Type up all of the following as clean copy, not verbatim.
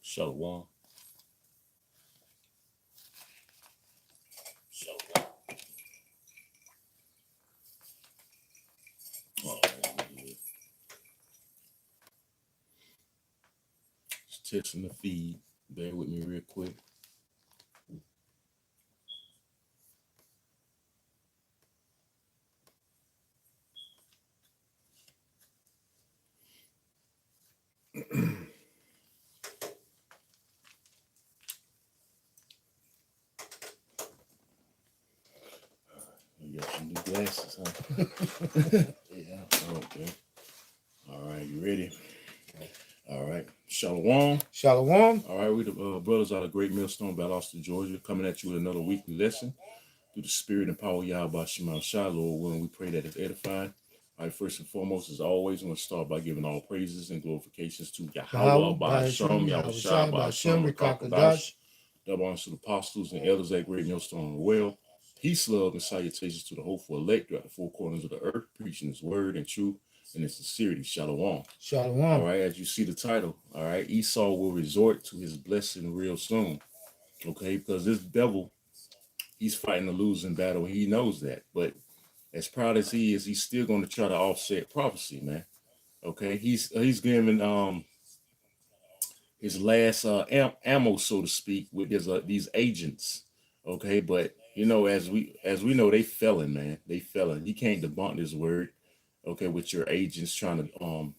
Shalom. Oh, just testing the feed. Bear with me real quick. You got some new glasses, huh? Yeah. Okay. All right, you ready? All right. Shalom. Shalom. All right, we the brothers out of Great Millstone, Valdosta, Georgia, coming at you with another weekly lesson through the spirit and power of Yahweh Shema Shah, Lord willing, we pray that it's edified. All right, first and foremost, as always, I'm going to start by giving all praises and glorifications to Yahweh, Ba'ashem, Yahweh Shah, Ba'ashem, Rakakadash, double honors to the apostles and elders at Great Millstone well. Peace, love, and salutations to the hopeful elect throughout the four corners of the earth, preaching his word and truth and in sincerity. Shalom. Shalom. All right, as you see the title, all right, Esau will resort to his blessing real soon. Okay, because this devil, he's fighting a losing battle. He knows that. But as proud as he is, he's still going to try to offset prophecy, man. Okay, he's giving his last ammo, so to speak, with his these agents. Okay, but you know, as we know, they felon, man. They felon. You can't debunk this word. Okay, with your agents trying to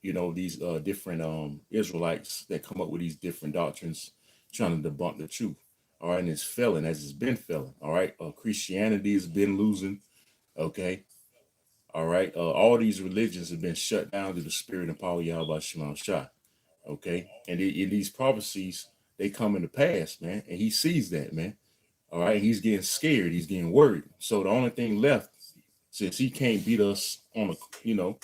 you know, these different Israelites that come up with these different doctrines, trying to debunk the truth. All right, and it's felon as it's been felon. All right, Christianity has been losing. Okay, all right, all these religions have been shut down through the spirit and power of Yahweh Shema Shah. Okay, and in these prophecies, they come in the past, man, and he sees that, man. All right, he's getting scared, he's getting worried. So the only thing left, since he can't beat us on a, you know,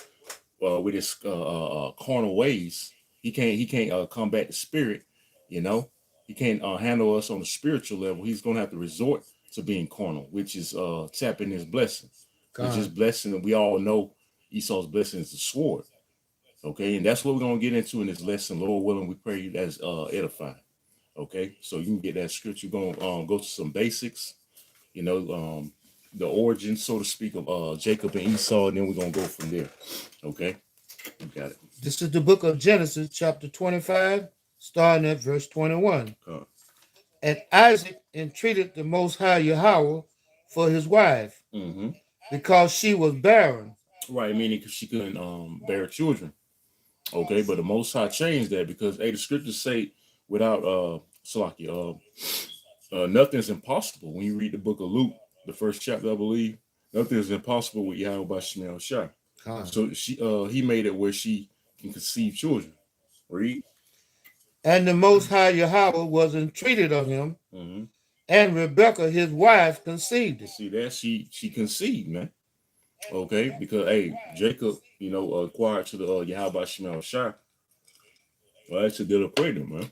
with his carnal ways, he can't combat the spirit, you know. He can't handle us on the spiritual level. He's gonna have to resort to being carnal, which is tapping his blessing, which is blessing, and we all know Esau's blessing is the sword. Okay, and that's what we're gonna get into in this lesson. Lord willing, we pray that's edifying. Okay, so you can get that scripture. We're gonna go to some basics, you know, the origin, so to speak, of Jacob and Esau, and then we're gonna go from there. Okay. You got it. This is the book of Genesis, chapter 25, starting at verse 21. And Isaac entreated the Most High Yahweh for his wife, because she was barren. Right, meaning she couldn't bear children. Okay, but the Most High changed that because, hey, the scriptures say without nothing's impossible. When you read the book of Luke, the first chapter, I believe, nothing is impossible with Yahweh Shema Shah. So he made it where she can conceive children. Read. And the Most High Yahweh was entreated of him, and Rebekah, his wife, conceived it. See that? She conceived, man. Okay, because, hey, Jacob, you know, acquired to the Yahweh Shema Shah. Well, that's a good pregnant, man.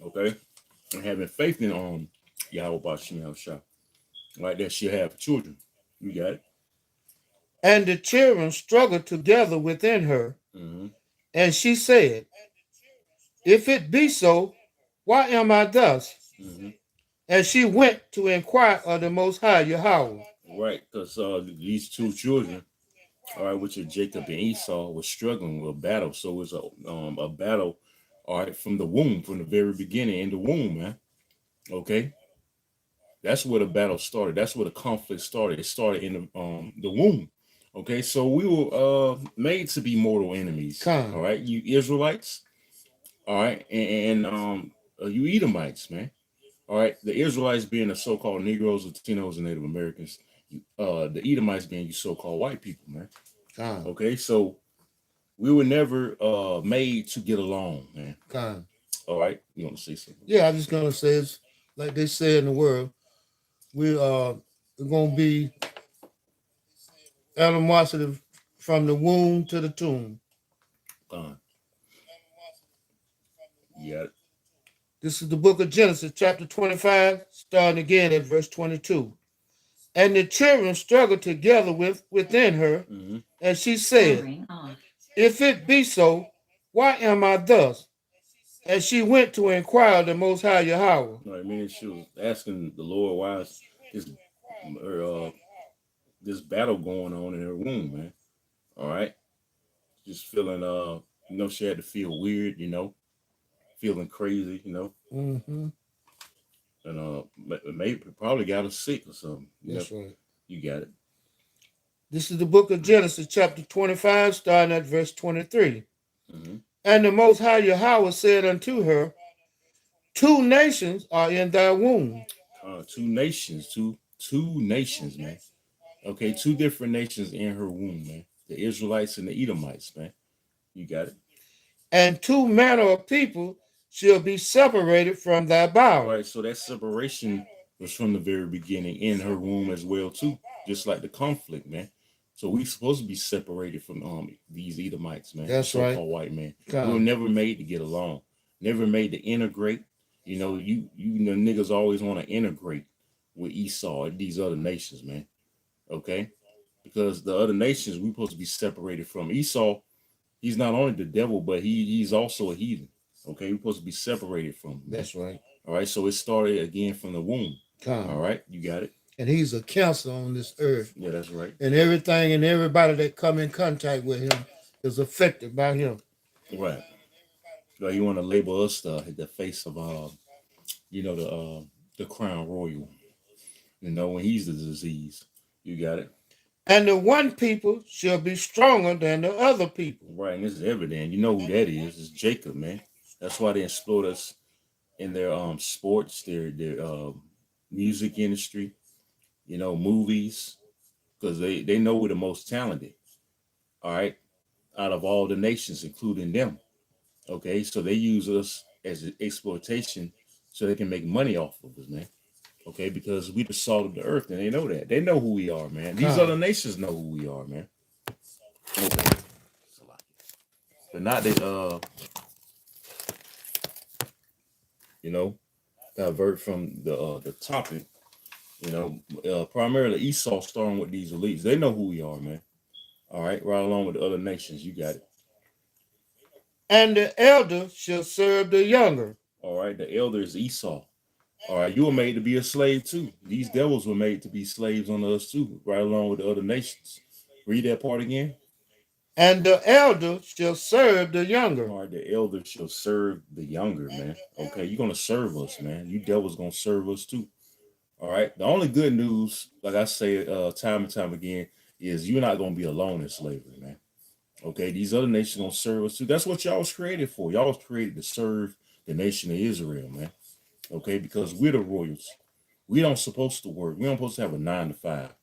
Okay, and having faith in Yahweh Shema Shah. Like that, she'll have children. You got it. And the children struggled together within her. And she said, if it be so, why am I thus? And she went to inquire of the Most High Yahweh. Right, because these two children, all right, which are Jacob and Esau, were struggling with a battle. So it was a battle, all right, from the womb, from the very beginning in the womb, man. Okay, that's where the battle started. That's where the conflict started. It started in the womb. Okay, so we were made to be mortal enemies. All right, you Israelites, all right, and you Edomites, man. All right, the Israelites being the so-called Negroes, Latinos, and Native Americans. The Edomites being you so-called white people, man. Okay, so we were never made to get along, man. All right, you want to say something? Yeah, I'm just gonna say it's like they say in the world, we're gonna be animosity from the womb to the tomb. got it. This is the book of Genesis, chapter 25, starting again at verse 22. And the children struggled together within her, and she said, if it be so, why am I thus? And she went to inquire of the Most High Yahweh. Right, meaning she was asking the Lord why is this her, this battle going on in her womb, man. All right, just feeling she had to feel weird, feeling crazy, Mm-hmm. and maybe probably got her sick or something. That's right. You got it. This is the book of Genesis, chapter 25, starting at verse 23. Mm-hmm. And the Most High Yahweh said unto her, two nations are in thy womb. Two nations, two nations, man. Okay, two different nations in her womb, man. The Israelites and the Edomites, man. You got it. And two manner of people shall be separated from thy bowels. All right, so that separation was from the very beginning in her womb as well, too. Just like the conflict, man. So we supposed to be separated from these Edomites, man. That's so-called right. white man. We were never made to get along. Never made to integrate. You niggas always want to integrate with Esau and these other nations, man. Okay? Because the other nations we supposed to be separated from. Esau, he's not only the devil, but he's also a heathen. Okay, we're supposed to be separated from him. That's right. All right, so it started again from the womb. All right, you got it. And he's a cancer on this earth. Yeah, that's right. And everything and everybody that come in contact with him is affected by him. Right. Well, you want to label us the face of the crown royal. When he's the disease. You got it. And the one people shall be stronger than the other people. Right, and this is evident. You know who that is. It's Jacob, man. That's why they exploit us in their sports, their music industry, movies, because they know we're the most talented. All right, out of all the nations, including them. Okay, so they use us as exploitation so they can make money off of us, man. Okay, because we the salt of the earth, and they know that. They know who we are, man. These other nations know who we are, man. Okay, but not they divert from the topic. Primarily Esau starting with these elites. They know who we are, man. All right, right along with the other nations. You got it. And the elder shall serve the younger. All right, the elder is Esau. All right, you were made to be a slave too. These devils were made to be slaves on us too, right along with the other nations. Read that part again. And the elder shall serve the younger. All right, the elder shall serve the younger, man. Okay, you're gonna serve us, man. You devils gonna serve us too. All right. The only good news, like I say time and time again, is you're not gonna be alone in slavery, man. Okay, these other nations gonna serve us too. That's what y'all was created for. Y'all was created to serve the nation of Israel, man. Okay, because we're the royals. We don't supposed to work. We don't supposed to have a 9 to 5.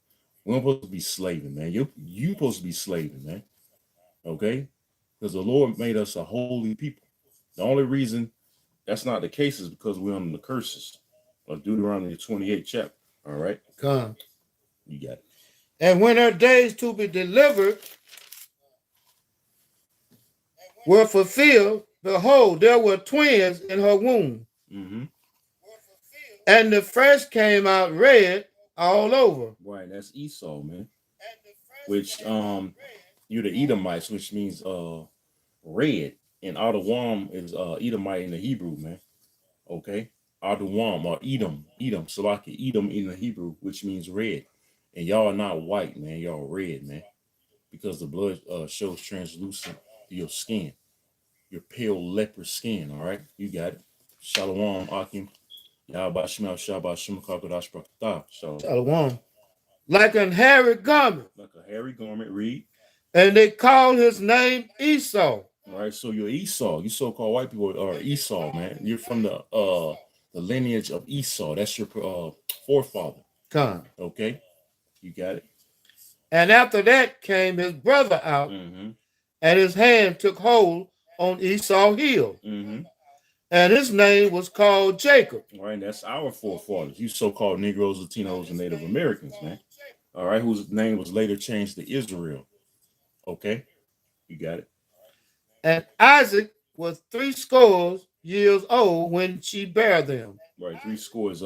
We don't supposed to be slaving, man. You supposed to be slaving, man. Okay, because the Lord made us a holy people. The only reason that's not the case is because we're under the curses of Deuteronomy 28 chapter. All right, come. You got it. And when her days to be delivered were fulfilled, behold, there were twins in her womb. Mm-hmm. And the first came out red all over. Right, that's Esau, man. Which you're the Edomites, which means red. And Adawam is Edomite in the Hebrew, man. Okay, Adawam or Edom, Salaki, Edom in the Hebrew, which means red. And y'all are not white, man. Y'all red, man, because the blood shows translucent to your skin, your pale leper skin. All right, you got it. Shalom, Akim. Shalom. Like an hairy garment. Like a hairy garment, read. And they called his name Esau. All right, so you're Esau. You so-called white people are Esau, man. You're from the lineage of Esau. That's your forefather. Come. Okay, you got it. And after that came his brother out, and his hand took hold on Esau's heel. And his name was called Jacob. All right, that's our forefathers. You so-called Negroes, Latinos, and Native Americans, man. All right, whose name was later changed to Israel. Okay, you got it. And Isaac was 80 years old when she bare them. Right, three scores.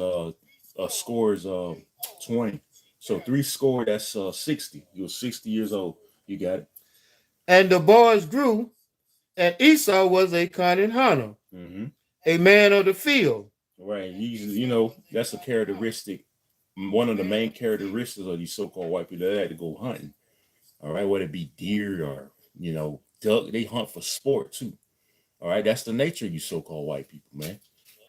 Scores 20. So three score. That's 60. He was 60 years old. You got it. And the boys grew, and Esau was a cunning hunter, Mm-hmm. a man of the field. Right. He's, that's a characteristic. One of the main characteristics of these so-called white people, they like to go hunting. All right, whether it be deer or duck, they hunt for sport too. All right, that's the nature of you so-called white people, man.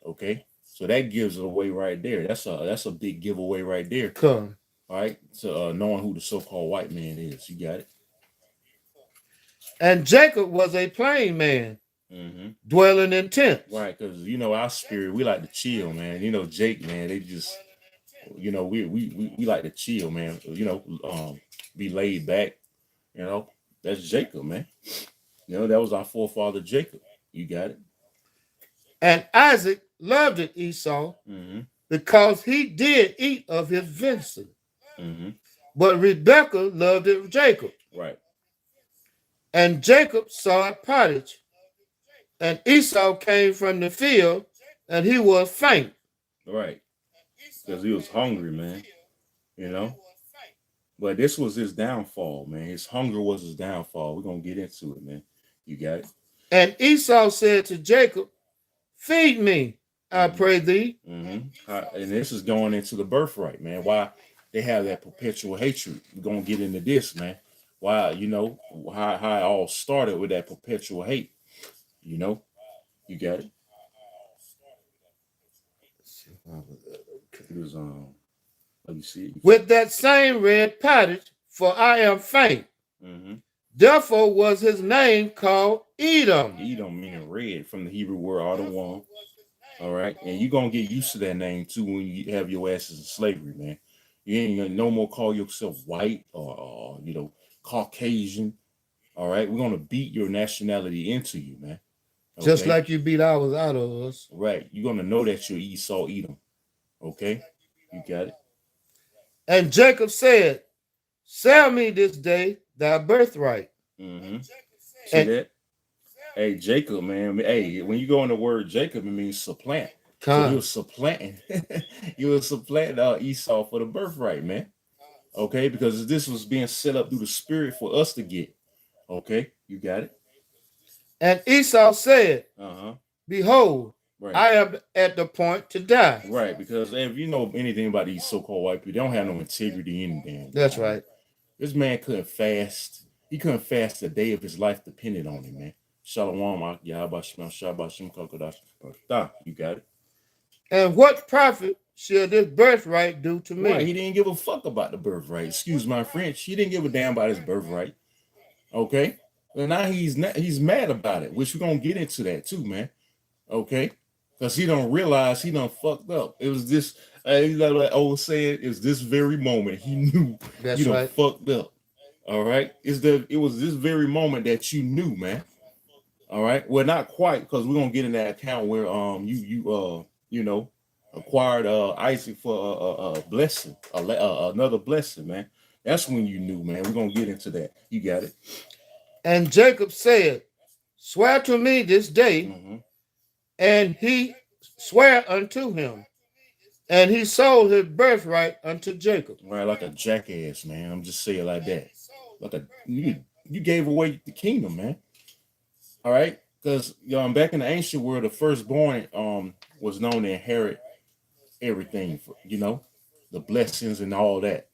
Okay, so that gives it away right there. That's a big giveaway right there. Come. All right, to knowing who the so-called white man is. You got it. And Jacob was a plain man, Mm-hmm. dwelling in tents. Right, because our spirit, we like to chill, man. Jake, man, they just, we like to chill, man. Be laid back. That's Jacob, man. That was our forefather Jacob. You got it. And Isaac loved it Esau Mm-hmm. because he did eat of his venison. Mm-hmm. But Rebekah loved it Jacob. Right. And Jacob saw a pottage. And Esau came from the field, and he was faint. Right. Because he was hungry, man. But this was his downfall, man. His hunger was his downfall. We're going to get into it, man. You got it? And Esau said to Jacob, feed me, I pray thee. Mm-hmm. And this is going into the birthright, man. Why they have that perpetual hatred. We're going to get into this, man. Why, how it all started with that perpetual hate. You got it? It was, let me see. With that same red pottage, for I am faint. Mm-hmm. Therefore was his name called Edom. Edom meaning red from the Hebrew word Adam. All right. And you're going to get used to that name too when you have your asses in slavery, man. You ain't going to no more call yourself white or Caucasian. All right. We're going to beat your nationality into you, man. Okay? Just like you beat ours out of us. Right. You're going to know that you're Esau Edom. Okay. You got it. And Jacob said, sell me this day thy birthright. Mm-hmm. See that? Hey, Jacob, man. Hey, when you go in the word Jacob, it means supplant. So he was supplanting. He was supplanting Esau for the birthright, man. Okay, because this was being set up through the spirit for us to get. Okay, you got it. And Esau said, behold, right. I am at the point to die. Right, because if you know anything about these so-called white people, they don't have no integrity in them. That's right. This man couldn't fast. He couldn't fast a day if his life depended on him, man. Shalom, you got it. And what profit shall this birthright do to me? Right, he didn't give a fuck about the birthright. Excuse my French. He didn't give a damn about his birthright. Okay, and now he's mad about it, which we're gonna get into that too, man. Okay, because he don't realize he done fucked up. It was this, like old saying, it's this very moment he knew he done fucked up. All right, it was this very moment that you knew, man. All right, well, not quite, because we're gonna get in that account where you acquired Isaac for a blessing, another blessing, man. That's when you knew, man. We're gonna get into that. You got it. And Jacob said, swear to me this day, and he sware unto him, and he sold his birthright unto Jacob. Right, like a jackass, man. I'm just saying like that. Like you gave away the kingdom, man. All right, because back in the ancient world, the firstborn was known to inherit everything, the blessings and all that.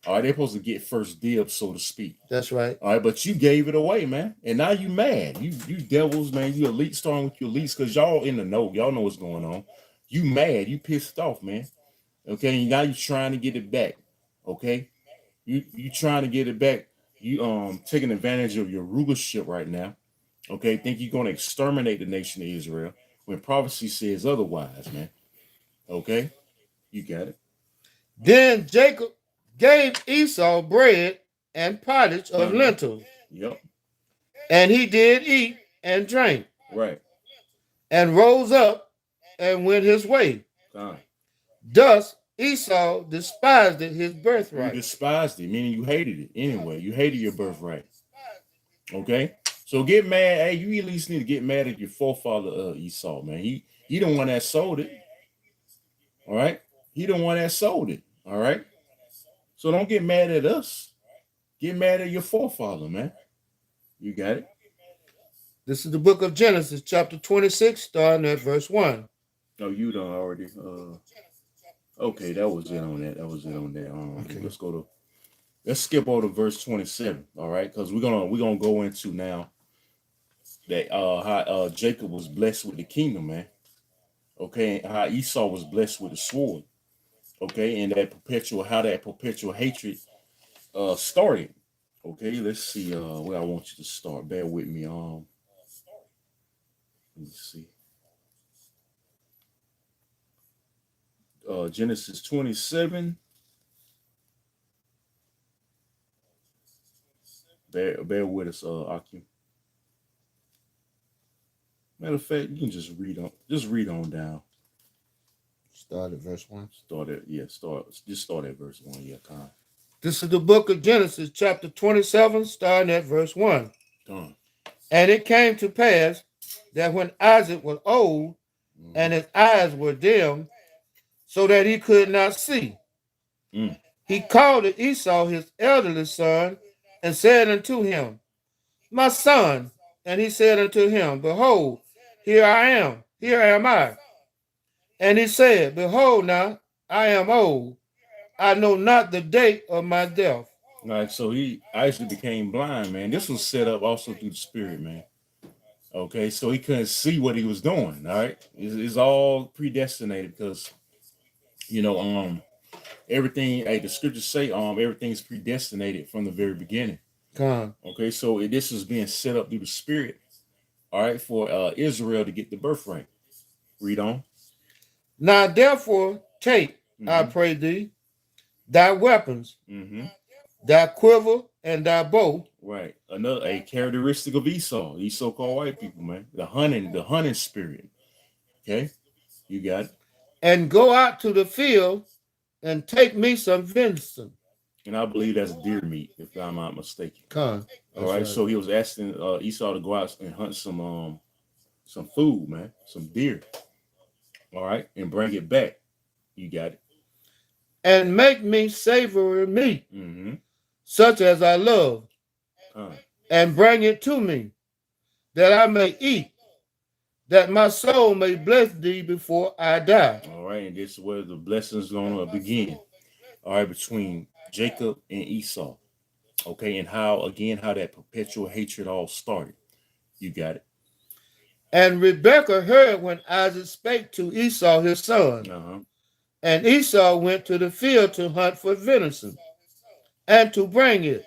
All right, they're supposed to get first dibs, so to speak. That's right. All right, but you gave it away, man, and now you mad. You devils, man. You elite starting with your elites because y'all in the know. Y'all know what's going on. You mad. You pissed off, man. Okay, now you trying to get it back. Okay, you trying to get it back. You taking advantage of your rulership right now. Okay, think you're going to exterminate the nation of Israel when prophecy says otherwise, man. Okay, you got it. Then Jacob gave Esau bread and pottage of lentils. Yep. And he did eat and drank. Right. And rose up and went his way. Thus Esau despised his birthright. You despised it, meaning you hated it anyway. You hated your birthright. Okay? So get mad. Hey, you at least need to get mad at your forefather Esau, man. He the one that sold it. All right. He the one that sold it. All right. So don't get mad at us. Get mad at your forefather, man. You got it. This is the book of Genesis, chapter 26, starting at verse 1. Oh, you done already. Okay, that was it on that. That was it on that. Okay. Let's skip over to verse 27. All right, because we're gonna go into now that how Jacob was blessed with the kingdom, man. Okay, and how Esau was blessed with the sword. Okay, and how that perpetual hatred started. Okay, let's see where I want you to start. Bear with me. Let me see. Genesis 27. Bear with us, Akim. Matter of fact, you can just read on down. Start at verse 1. Just start at verse 1. Yeah, kind. This is the book of Genesis, chapter 27, starting at verse 1. Done. And it came to pass that when Isaac was old, and his eyes were dim, so that he could not see, he called to Esau his elderly son, and said unto him, My son. And he said unto him, Behold, here am I. And he said, Behold now, I am old. I know not the date of my death. All right, so he actually became blind, man. This was set up also through the spirit, man. Okay, so he couldn't see what he was doing. All right, it's all predestinated because everything. Hey, the scriptures say everything's predestinated from the very beginning. Okay, so this was being set up through the spirit. All right, for Israel to get the birthright. Read on. Now therefore take, I pray thee, thy weapons, thy quiver and thy bow. Right. A characteristic of Esau, these so-called white people, man. The hunting spirit. Okay, you got it. And go out to the field and take me some venison. And I believe that's deer meat, if I'm not mistaken. All right. So he was asking Esau to go out and hunt some food, man, some deer. All right, and bring it back. You got it. And make me savory meat, such as I love, and bring it to me, that I may eat, that my soul may bless thee before I die. All right, and this is where the blessings gonna begin. All right, between Jacob and Esau. Okay, and how that perpetual hatred all started. You got it. And Rebekah heard when Isaac spake to Esau his son. And Esau went to the field to hunt for venison, and to bring it.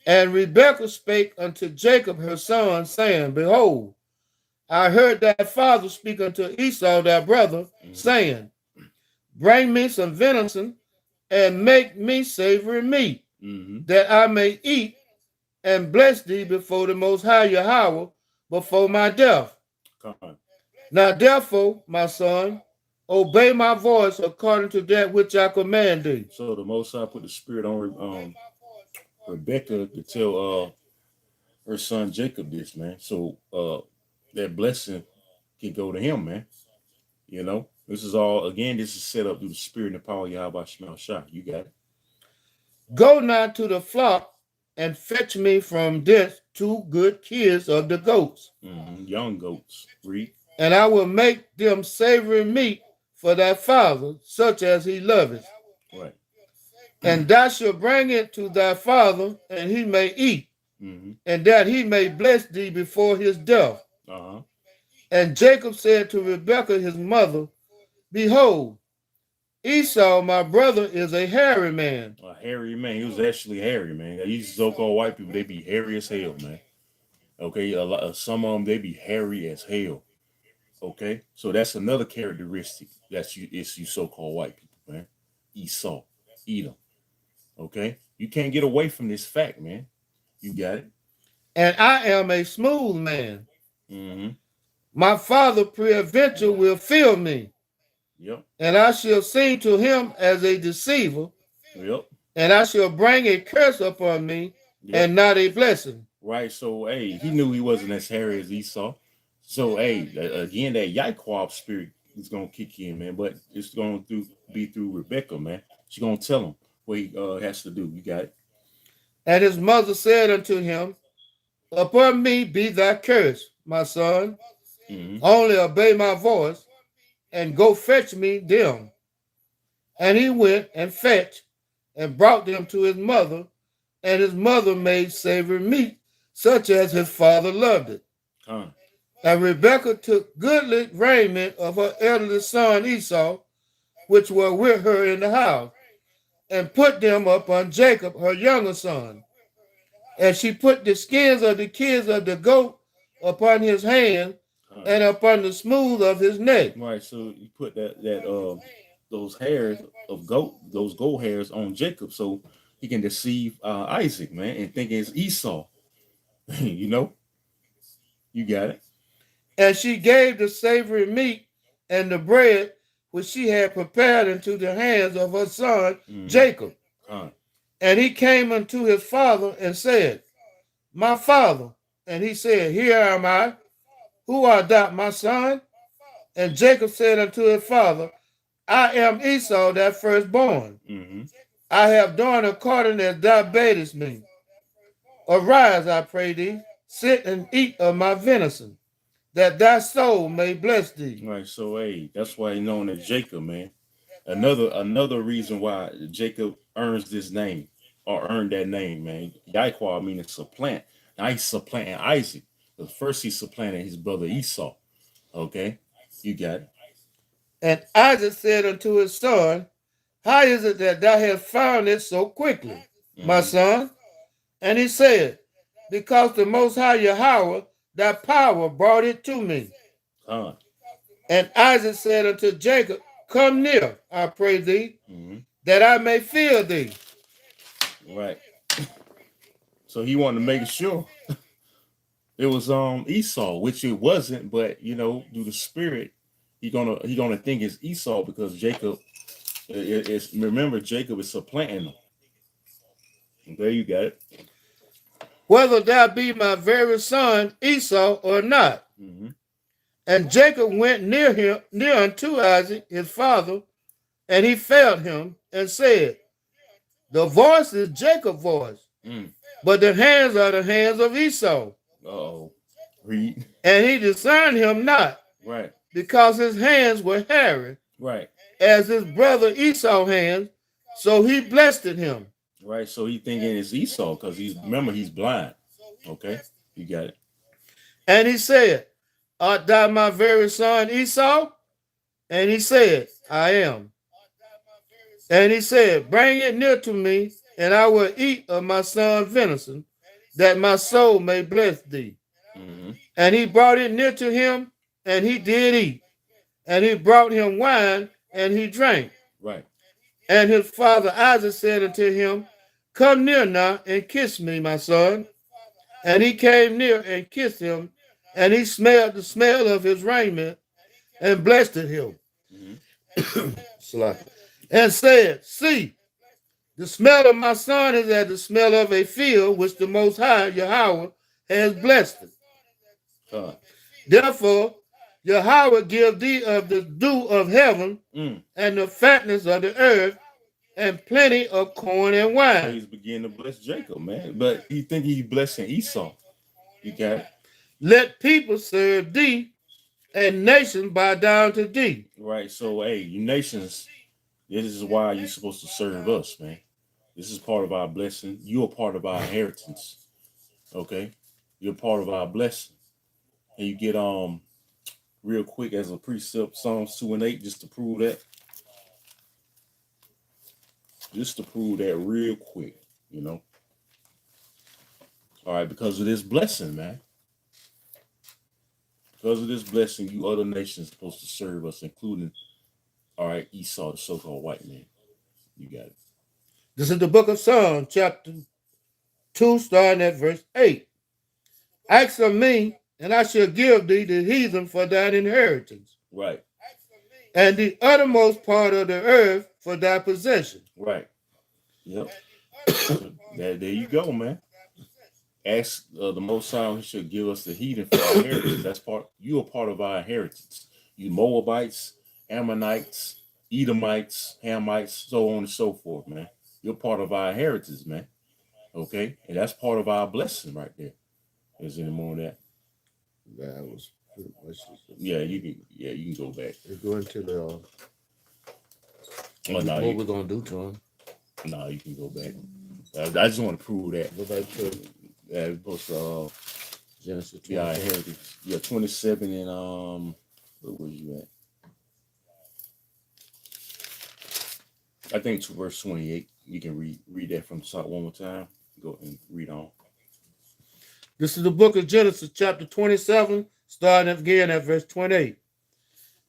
And Rebekah spake unto Jacob her son, saying, Behold, I heard thy father speak unto Esau thy brother, saying, Bring me some venison, and make me savory meat, that I may eat, and bless thee before the Most High Yahweh, before my death. Now therefore, my son, obey my voice according to that which I command thee. So the Most High put the spirit on Rebekah to tell her son Jacob this, man. So that blessing can go to him, man. This is set up through the spirit and the power of Yahweh Shema Shah. You got it. Go now to the flock and fetch me from this 2 good kids of the goats. Young goats. Read. And I will make them savory meat for thy father, such as he loveth. Right. And thou shalt bring it to thy father, and he may eat, and that he may bless thee before his death. And Jacob said to Rebekah his mother, Behold, Esau, my brother, is a hairy man. A hairy man. He was actually hairy, man. These so-called white people, they be hairy as hell, man. Okay, some of them, they be hairy as hell. Okay, so that's another characteristic it's you so-called white people, man. Esau, Edom. Okay, you can't get away from this fact, man. You got it. And I am a smooth man. My father peradventure will fill me. Yep. And I shall sing to him as a deceiver. Yep. And I shall bring a curse upon me, and not a blessing. right? So, hey, he knew he wasn't as hairy as Esau. So, hey, again, that Yaquab spirit is gonna kick in, man. But it's gonna be through Rebecca, man. She's gonna tell him what he has to do. You got it. And his mother said unto him, Upon me be thy curse, my son. Mm-hmm. Only obey my voice, and go fetch me them. And he went and fetched, and brought them to his mother, and his mother made savory meat, such as his father loved it. Con. And Rebekah took goodly raiment of her eldest son Esau, which were with her in the house, and put them upon Jacob, her younger son. And she put the skins of the kids of the goat upon his hand, and upon the smooth of his neck. Right. So you put that those hairs of goat, those goat hairs on Jacob, so he can deceive Isaac, man, and think it's Esau. you know, you got it. And she gave the savory meat and the bread which she had prepared into the hands of her son Jacob. And he came unto his father and said, My father. And he said, Here am I. Who art thou, my son? And Jacob said unto his father, I am Esau, that firstborn. I have done according as thou badest me. Arise, I pray thee, sit and eat of my venison, that thy soul may bless thee. Right. So hey, that's why he's known as Jacob, man. Another reason why Jacob earns this name or earned that name, man. Yaquab meaning supplant. Now he's supplanting Isaac. But first he's supplanting his brother Esau. Okay, you got it. And Isaac said unto his son, How is it that thou hast found it so quickly, my son? And he said, Because the Most High Yahweh, thy power, brought it to me. And Isaac said unto Jacob, Come near, I pray thee, that I may feel thee. Right. So he wanted to make sure it was Esau, which it wasn't, but through the spirit, he gonna think it's Esau because Jacob is remember Jacob is supplanting him. There you got it. Whether thou be my very son Esau or not. And Jacob went near unto Isaac his father, and he felt him and said, The voice is Jacob's voice, but the hands are the hands of Esau. Read. And he discerned him not, Right, because his hands were hairy, right, as his brother Esau's hands, so he blessed him. right. So he thinking it's Esau because he's blind. Okay, you got it. And he said, Art thou my very son Esau? And he said, I am. And he said, Bring it near to me, and I will eat of my son's venison, that my soul may bless thee. And he brought it near to him, and he did eat. And he brought him wine, and he drank. Right. And his father Isaac said unto him, Come near now and kiss me, my son. And he came near and kissed him, and he smelled the smell of his raiment, and blessed him. And said, See, the smell of my son is as the smell of a field which the Most High Yahweh has blessed. Therefore, Yahweh give thee of the dew of heaven and the fatness of the earth and plenty of corn and wine. He's beginning to bless Jacob, man. But he think he's blessing Esau. You got it? Let people serve thee and nations bow down to thee. Right. So, hey, you nations, this is why you're supposed to serve us, man. This is part of our blessing. You're part of our inheritance. Okay? You're part of our blessing. And you get real quick as a precept, Psalms 2 and 8, just to prove that. Just to prove that real quick, All right, because of this blessing, man. Because of this blessing, you other nations are supposed to serve us, including, all right, Esau, the so-called white man. You got it. This is the book of Psalms, chapter 2, starting at verse 8. Ask of me, and I shall give thee the heathen for thine inheritance. Right. And the uttermost part of the earth for thy possession. Right. Yep. there you go, man. ask the Most High, He should give us the heathen for our inheritance. That's part. You are part of our inheritance. You Moabites, Ammonites, Edomites, Hamites, so on and so forth, man. You're part of our inheritance, man. Okay, and that's part of our blessing right there. Is any more of that? That was pretty much. Yeah, you can. Yeah, you can go back. Go into the. Oh, no, what we're gonna do to him? No, you can go back. I just want to prove that. Go back to. Genesis 27. Yeah, inheritance. Yeah, 27 and where was you at? I think to verse 28. You can read that from the top one more time. Go and read on. This is the book of Genesis, chapter 27, starting again at verse 28.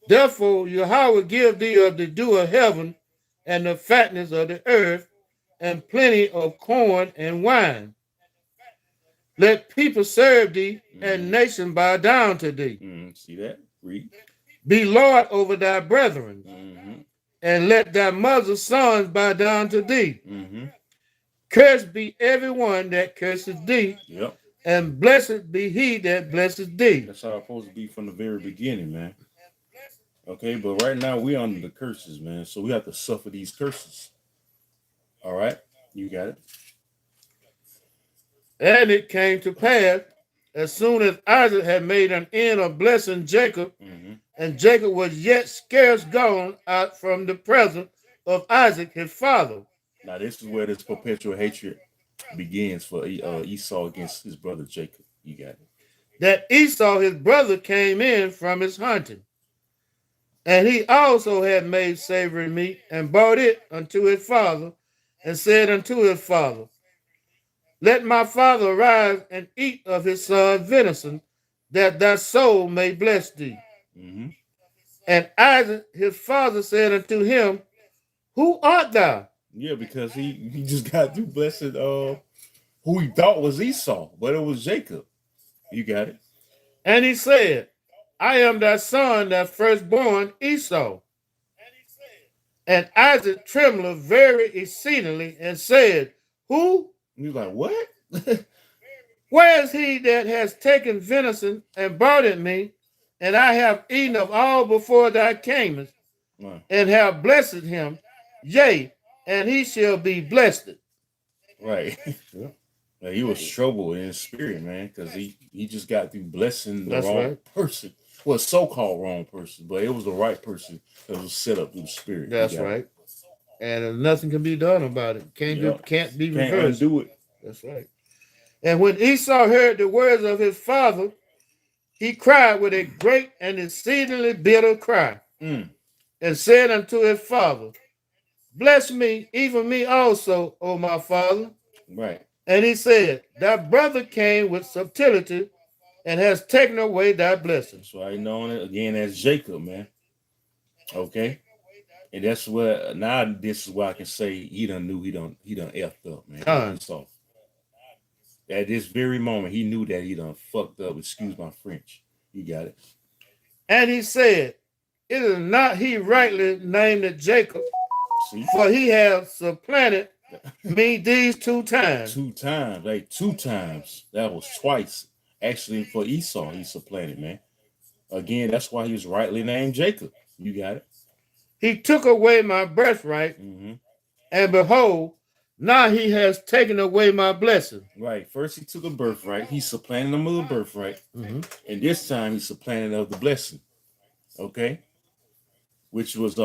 Therefore, Yahweh give thee of the dew of heaven and the fatness of the earth and plenty of corn and wine. Let people serve thee and nation bow down to thee. See that? Read. Be Lord over thy brethren, and let thy mother's sons bow down to thee. Cursed be everyone that curses thee, and blessed be he that blesses thee. That's how it's supposed to be from the very beginning, man. Okay, but right now we're under the curses, man. So we have to suffer these curses. All right, you got it. And it came to pass, as soon as Isaac had made an end of blessing Jacob, and Jacob was yet scarce gone out from the presence of Isaac his father. Now this is where this perpetual hatred begins for Esau against his brother Jacob. You got it. That Esau his brother came in from his hunting, and he also had made savory meat and brought it unto his father, and said unto his father, let my father arise and eat of his son's venison, that thy soul may bless thee. And Isaac his father said unto him, who art thou? Yeah, because he just got through blessing who he thought was Esau, but it was Jacob. You got it. And he said, I am thy son, thy firstborn Esau. And Isaac trembled very exceedingly and said, who? He was like, what? Where is he that has taken venison and brought it me, and I have eaten of all before thou camest, and have blessed him, yea, and he shall be blessed. Right. He was troubled in his spirit, man, because he just got through blessing the wrong person. Well, so-called wrong person, but it was the right person that was set up through the spirit. That's right. And nothing can be done about it. Can't be reversed. Can't undo it. That's right. And when Esau heard the words of his father, he cried with a great and exceedingly bitter cry, and said unto his father, bless me, even me also, O my father. Right. And he said, thy brother came with subtlety and has taken away thy blessing. That's why I know it again as Jacob, man. Okay. And that's where now this is why I can say he done effed up, man. So at this very moment, he knew that he done fucked up. Excuse my French. You got it. And he said, it is not he rightly named Jacob, for he has supplanted me these 2 times. 2 times. Like 2 times. That was twice. Actually, for Esau, he supplanted, man. Again, that's why he was rightly named Jacob. You got it. He took away my birthright, and behold, now he has taken away my blessing. Right. First he took a birthright. He supplanted him of the birthright. And this time he supplanted of the blessing. Okay. Which was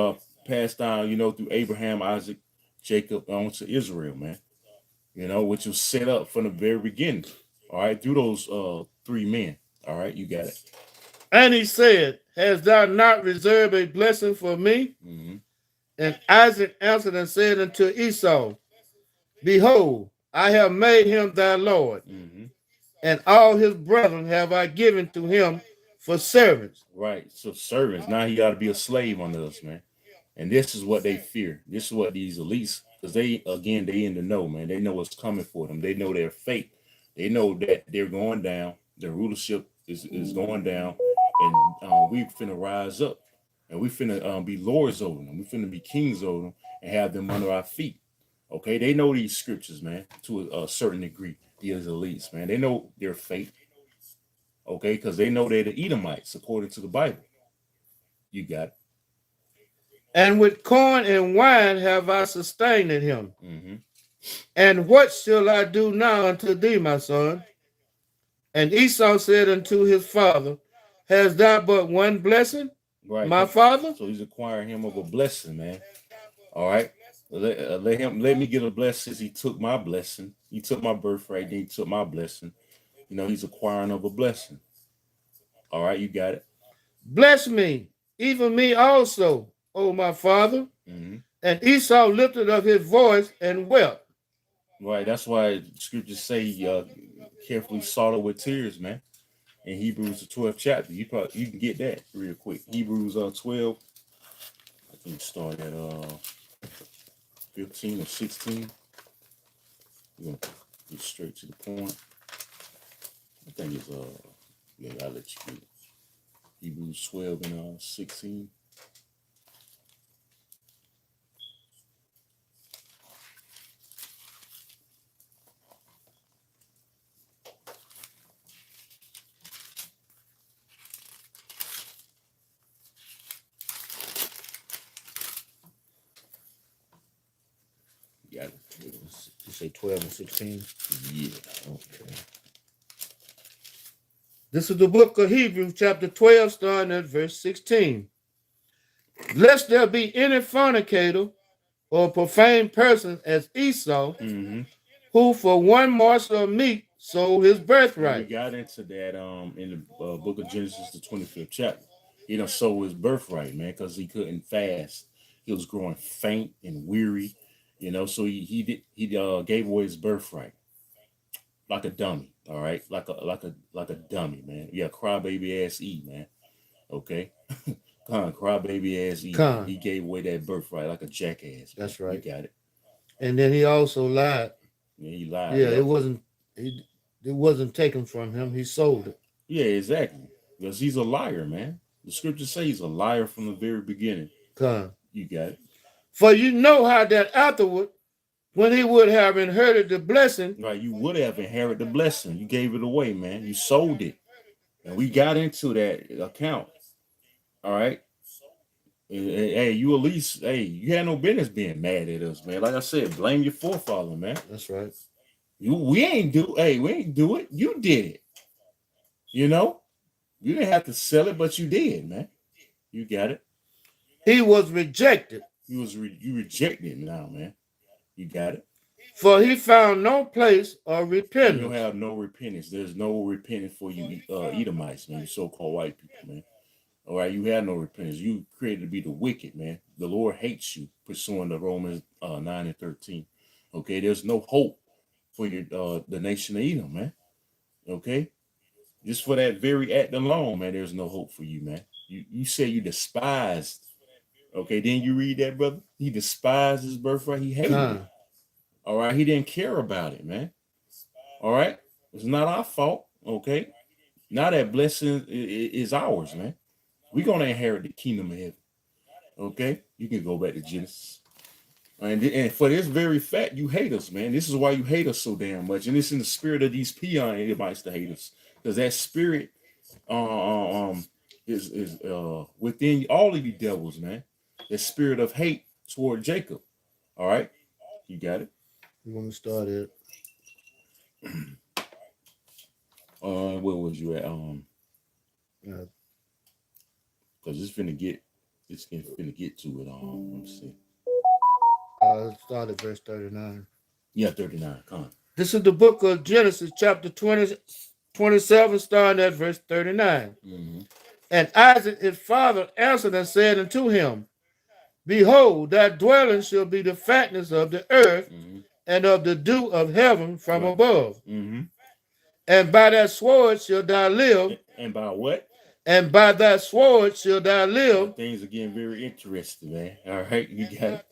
passed down, through Abraham, Isaac, Jacob, on to Israel, man. Which was set up from the very beginning. All right. Through those 3 men. All right. You got it. And he said, hast thou not reserved a blessing for me? And Isaac answered and said unto Esau, behold, I have made him thy Lord, and all his brethren have I given to him for servants. Right, so servants. Now he got to be a slave under us, man. And this is what they fear. This is what these elites, because they in the know, man. They know what's coming for them. They know their fate. They know that they're going down. Their rulership is going down. And we finna rise up. And we finna be lords over them. We finna be kings over them and have them under our feet. Okay, they know these scriptures, man, to a certain degree. These elites, man, they know their fate, okay, because they know they're the Edomites according to the Bible. You got it. And with corn and wine have I sustained him. Mm-hmm. And what shall I do now unto thee, my son? And Esau said unto his father, Hast thou but one blessing, Right. my father? So he's acquiring him of a blessing, man. All right. Let me get a blessing since he took my blessing. He took my birthright, then he took my blessing. You know, he's acquiring of a blessing. All right, you got it. Bless me, even me also, O my father. Mm-hmm. And Esau lifted up his voice and wept. Right. That's why scriptures say carefully sought it with tears, man. In Hebrews the 12th chapter, you can get that real quick. Hebrews 12. I think start at 15 or 16. We're gonna get straight to the point. I think it's yeah, I'll let you get it. Hebrews 12 and 16. Yeah, You say 12 and 16? yeah. Okay. This is the book of Hebrews, chapter 12, starting at verse 16. Lest there be any fornicator or profane person as Esau, Mm-hmm. who for one morsel of meat sold his We birthright. got into that in the book of Genesis, the 25th chapter. He done sold his birthright, man, because he couldn't fast. He was growing faint and weary, you know. So he gave away his birthright like a dummy. All right, like a dummy, man. Yeah, crybaby ass Eve, man. Okay, crybaby ass Eve. Con. He gave away that birthright like a jackass. Man. That's right. You got it. And then he also lied. Yeah, he lied. Yeah, Yep. it wasn't taken from him. He sold it. Yeah, exactly. Because he's a liar, man. The scriptures say he's a liar from the very beginning. Con. You got it. For you know how that afterward, when he would have inherited the blessing, Right, you would have inherited the blessing. You gave it away, man. You sold it. And we got into that account. All right. Hey, you at least, hey, you had no business being mad at us, man. Like I said, blame your forefather, man. that's right. We ain't do it. You did it. You know? You didn't have to sell it, but you did, man. You got it. He was rejected. You rejected it now, man. You got it. For he found no place of You repentance. don't have no repentance. There's no repentance for you Edomites, man. You so-called white people, man. All right, you had no repentance. You created to be the wicked, man. The Lord hates you, pursuing the Romans 9 and 13. Okay, there's no hope for your the nation of Edom, man. Okay, just for that very act alone, man, there's no hope for you, man. You say you despised. Okay, then you read that, brother. He despised his birthright. He hated it. All right, he didn't care about it, man. All right, it's not our fault. Okay, now that blessing is ours, man. We're gonna inherit the kingdom of heaven. Okay, you can go back to Genesis. And for this very fact, you hate us, man. This is why you hate us so damn much. And it's in the spirit of these peon Edomites to hate us. Because that spirit is within all of you devils, man. That spirit of hate toward Jacob. All right? You got it? You want to start it? Where was you at? Uh, Because it's finna get to it. Let me see. Start at verse 39. Yeah, 39. Come on. This is the book of Genesis, chapter 27, starting at verse 39. Mm-hmm. And Isaac his father answered and said unto him, Behold, thy dwelling shall be the fatness of the earth and of the dew of heaven from above. And by that sword shall thou live. And by what? And by that sword shall thou live. Things are getting very interesting, man. All right, you got it.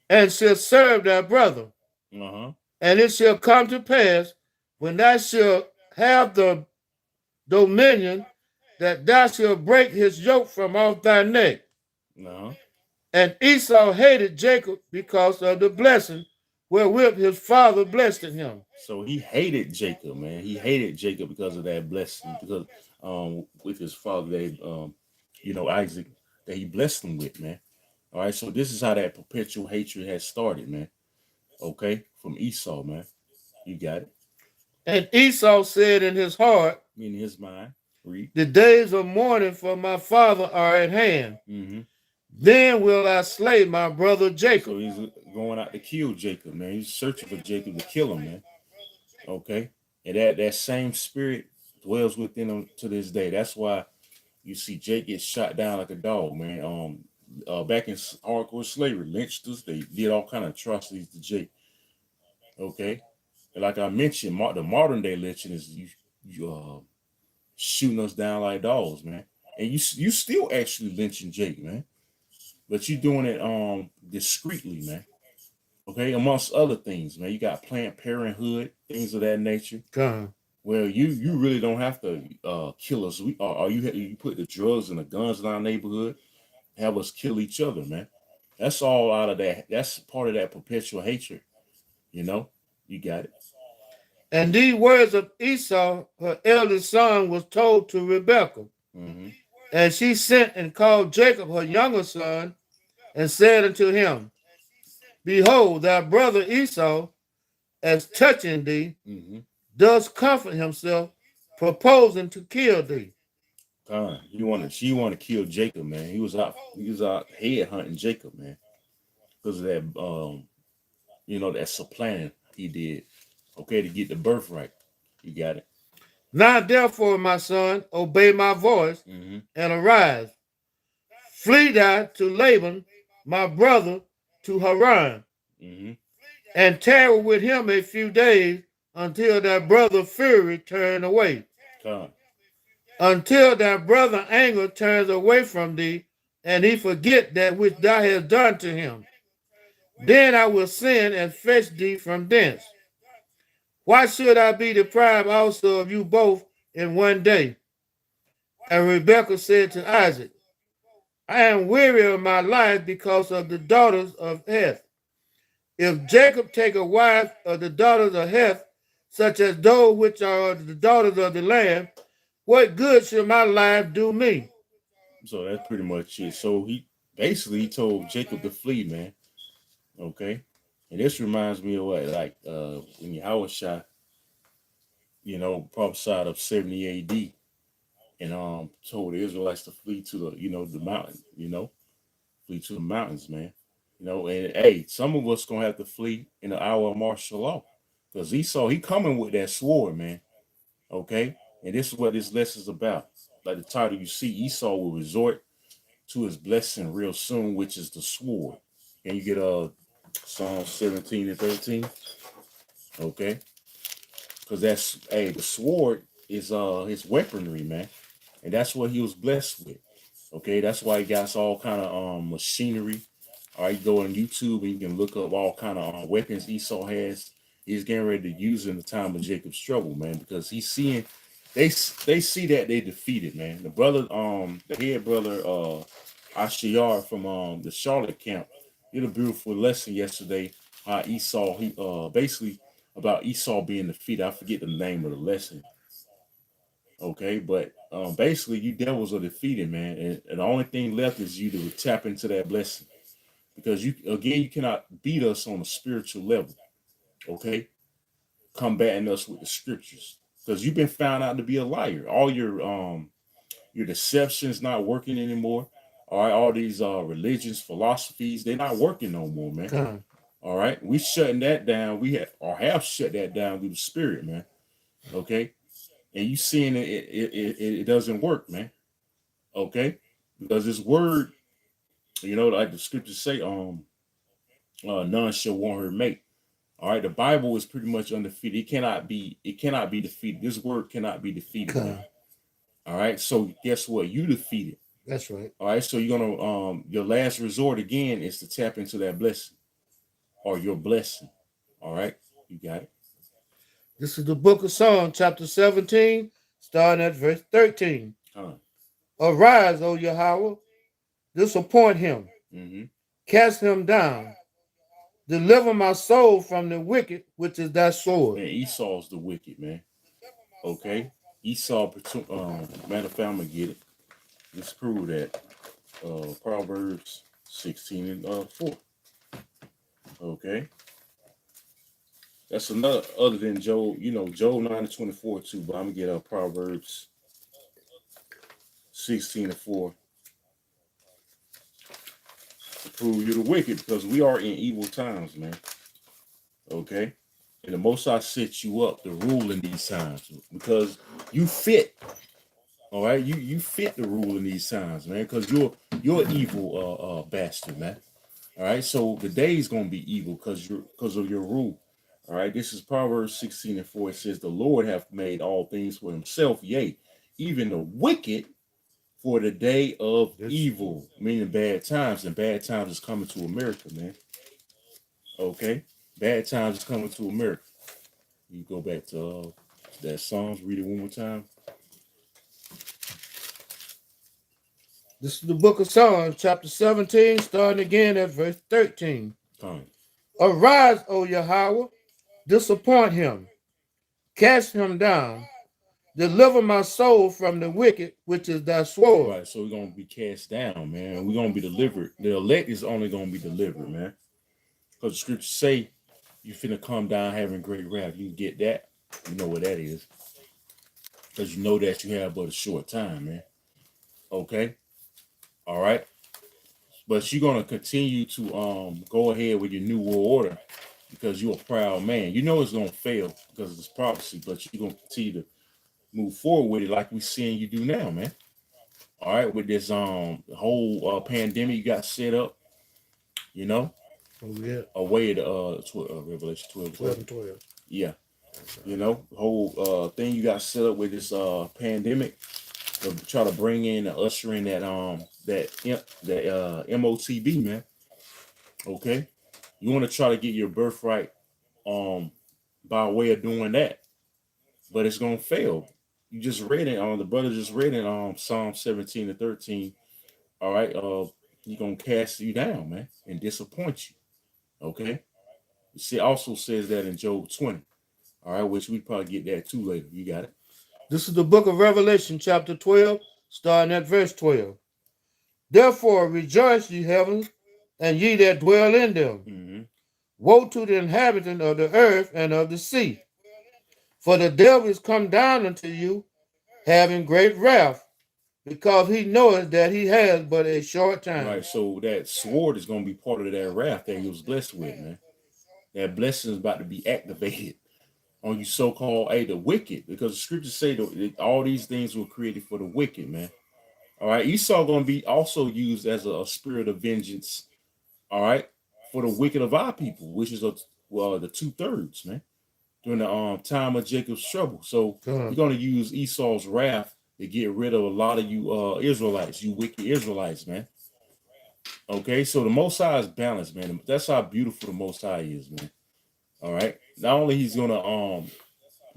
And shall serve thy brother. And it shall come to pass, when thou shalt have the dominion, that thou shalt break his yoke from off thy neck. And Esau hated Jacob because of the blessing wherewith his father blessed him. So he hated Jacob, man. He hated Jacob because of that blessing, because with his father, Isaac, that he blessed him with, man. All right, so this is how that perpetual hatred has started, man. Okay, from Esau, man. You got it. And Esau said in his heart, In his mind, read. the days of mourning for my father are at hand. Mm-hmm. Then will I slay my brother Jacob. So he's going out to kill Jacob, man. He's searching for Jacob to kill him, man. Okay, and that same spirit dwells within him to this day. That's why you see Jake get shot down like a dog, man. Back in hardcore slavery, lynched us. They did all kind of atrocities to Jake. Okay, and like I mentioned, the modern day lynching is you shooting us down like dogs, man. And you still actually lynching Jake, man. But you doing it discreetly, man. Okay, amongst other things, man. You got Planned Parenthood, things of that nature. Well, you really don't have to kill us. You put the drugs and the guns in our neighborhood, have us kill each other, man. That's all out of that. That's part of that perpetual hatred. You know, you got it. And these words of Esau, her eldest son, was told to Rebekah. Mm-hmm. And she sent and called Jacob, her younger son, and said unto him, behold, thy brother Esau, as touching thee, does comfort himself, proposing to kill thee. She wanted to kill Jacob, man. He was out head hunting Jacob, man, because of that that supplanting he did. Okay, to get the birthright. You got it. Now therefore, my son, obey my voice and arise. Flee thou to Laban, my brother, to Haran, and tarry with him a few days until thy brother fury turn away. Until thy brother anger turns away from thee, and he forget that which thou hast done to him. Then I will send and fetch thee from thence. Why should I be deprived also of you both in one day? And Rebekah said to Isaac, I am weary of my life because of the daughters of Heth. If Jacob take a wife of the daughters of Heth, such as those which are the daughters of the land, what good should my life do me? So that's pretty much it. So he told Jacob to flee, man. Okay. And this reminds me of what, like when Yahushua, prophesied of 70 AD and told the Israelites to flee to the mountain, flee to the mountains, man. And hey, some of us gonna have to flee in the hour of martial law. Because Esau, he coming with that sword, man. Okay? And this is what this lesson is about. Like the title you see, Esau will resort to his blessing real soon, which is the sword. Can you get Psalm 17 and 13? Okay. Because the sword is his weaponry, man. And that's what he was blessed with. Okay, that's why he got all kind of machinery. All right, you go on YouTube and you can look up all kind of weapons Esau has. He's getting ready to use in the time of Jacob's struggle, man, because he's seeing they see that they defeated, man. The brother, the head brother, Ashiar from the Charlotte camp, did a beautiful lesson yesterday. How Esau, he basically about Esau being defeated. I forget the name of the lesson. Okay, but basically you devils are defeated, man, and the only thing left is you to tap into that blessing, because you cannot beat us on a spiritual level. Okay, combating us with the scriptures, because you've been found out to be a liar. All your deceptions not working anymore. All right, all these religions, philosophies, they're not working no more, man. All right, we shutting that down. We have shut that down through the spirit, man. Okay, and you seeing it doesn't work, man. Okay, because this word, like the scriptures say, none shall want her mate. All right, the Bible is pretty much undefeated. It cannot be defeated. This word cannot be defeated. All right, so guess what? You defeated. That's right. All right, so you're gonna your last resort again is to tap into that blessing or your blessing. All right, you got it. This is the book of Psalms, chapter 17, starting at verse 13. Arise, O Yahweh, disappoint him, cast him down, Deliver my soul from the wicked, which is that sword. Man, Esau's the wicked, man. Okay? Esau, matter of fact, I'm going to get it. Let's prove that. Proverbs 16 and 4. Okay? That's another, other than Job, Job 9 and 24 too, but I'm going to get Proverbs 16 and 4 to prove you're the wicked, because we are in evil times, man. Okay? And the Most High sets you up to rule in these times because you fit. All right, you fit the rule in these times, man, because you're an evil bastard, man. All right, so the day is gonna be evil because of your rule. All right, this is Proverbs 16 and 4. It says, "The Lord hath made all things for Himself; yea, even the wicked for the day of evil," meaning bad times, and bad times is coming to America, man. Okay, bad times is coming to America. You go back to that Psalms, read it one more time. This is the book of Psalms, chapter 17, starting again at verse 13. Fine. Arise, O Yahweh, disappoint him, cast him down, deliver my soul from the wicked, which is thy sword. Right, so we're gonna be cast down, man. We're gonna be delivered. The elect is only gonna be delivered, man. Because the scriptures say you finna come down having great wrath. You can get that. You know what that is. Because you know that you have but a short time, man. Okay? All right. But you're gonna continue to go ahead with your new world order because you're a proud man. You know it's gonna fail because of this prophecy, but you're gonna continue to move forward with it like we seeing you do now, man. All right, with this whole pandemic you got set up, you know, Oh, yeah. away at Revelation 12, 12 and 12. Yeah, you know, the whole thing you got set up with this pandemic to try to bring in and usher in that MOTB, man. Okay, you want to try to get your birthright by way of doing that, but it's gonna fail. You just read it the brother just read it Psalm 17 and 13. All right, he gonna cast you down, man, and disappoint you. Okay. See, also says that in Job 20. All right, which we probably get that too later. You got it. This is the book of Revelation, chapter 12, starting at verse 12. Therefore rejoice, ye heavens, and ye that dwell in them. Mm-hmm. Woe to the inhabitant of the earth and of the sea. For the devil is come down unto you, having great wrath, because he knoweth that he has but a short time. Right. So that sword is gonna be part of that wrath that he was blessed with, man. That blessing is about to be activated on you so-called the wicked, because the scriptures say that all these things were created for the wicked, man. All right, Esau gonna be also used as a spirit of vengeance. All right, for the wicked of our people, which is the 2/3, man, during the time of Jacob's trouble. So you're gonna use Esau's wrath to get rid of a lot of you Israelites, you wicked Israelites, man. Okay, so the Most High is balanced, man. That's how beautiful the Most High is, man. All right, not only he's gonna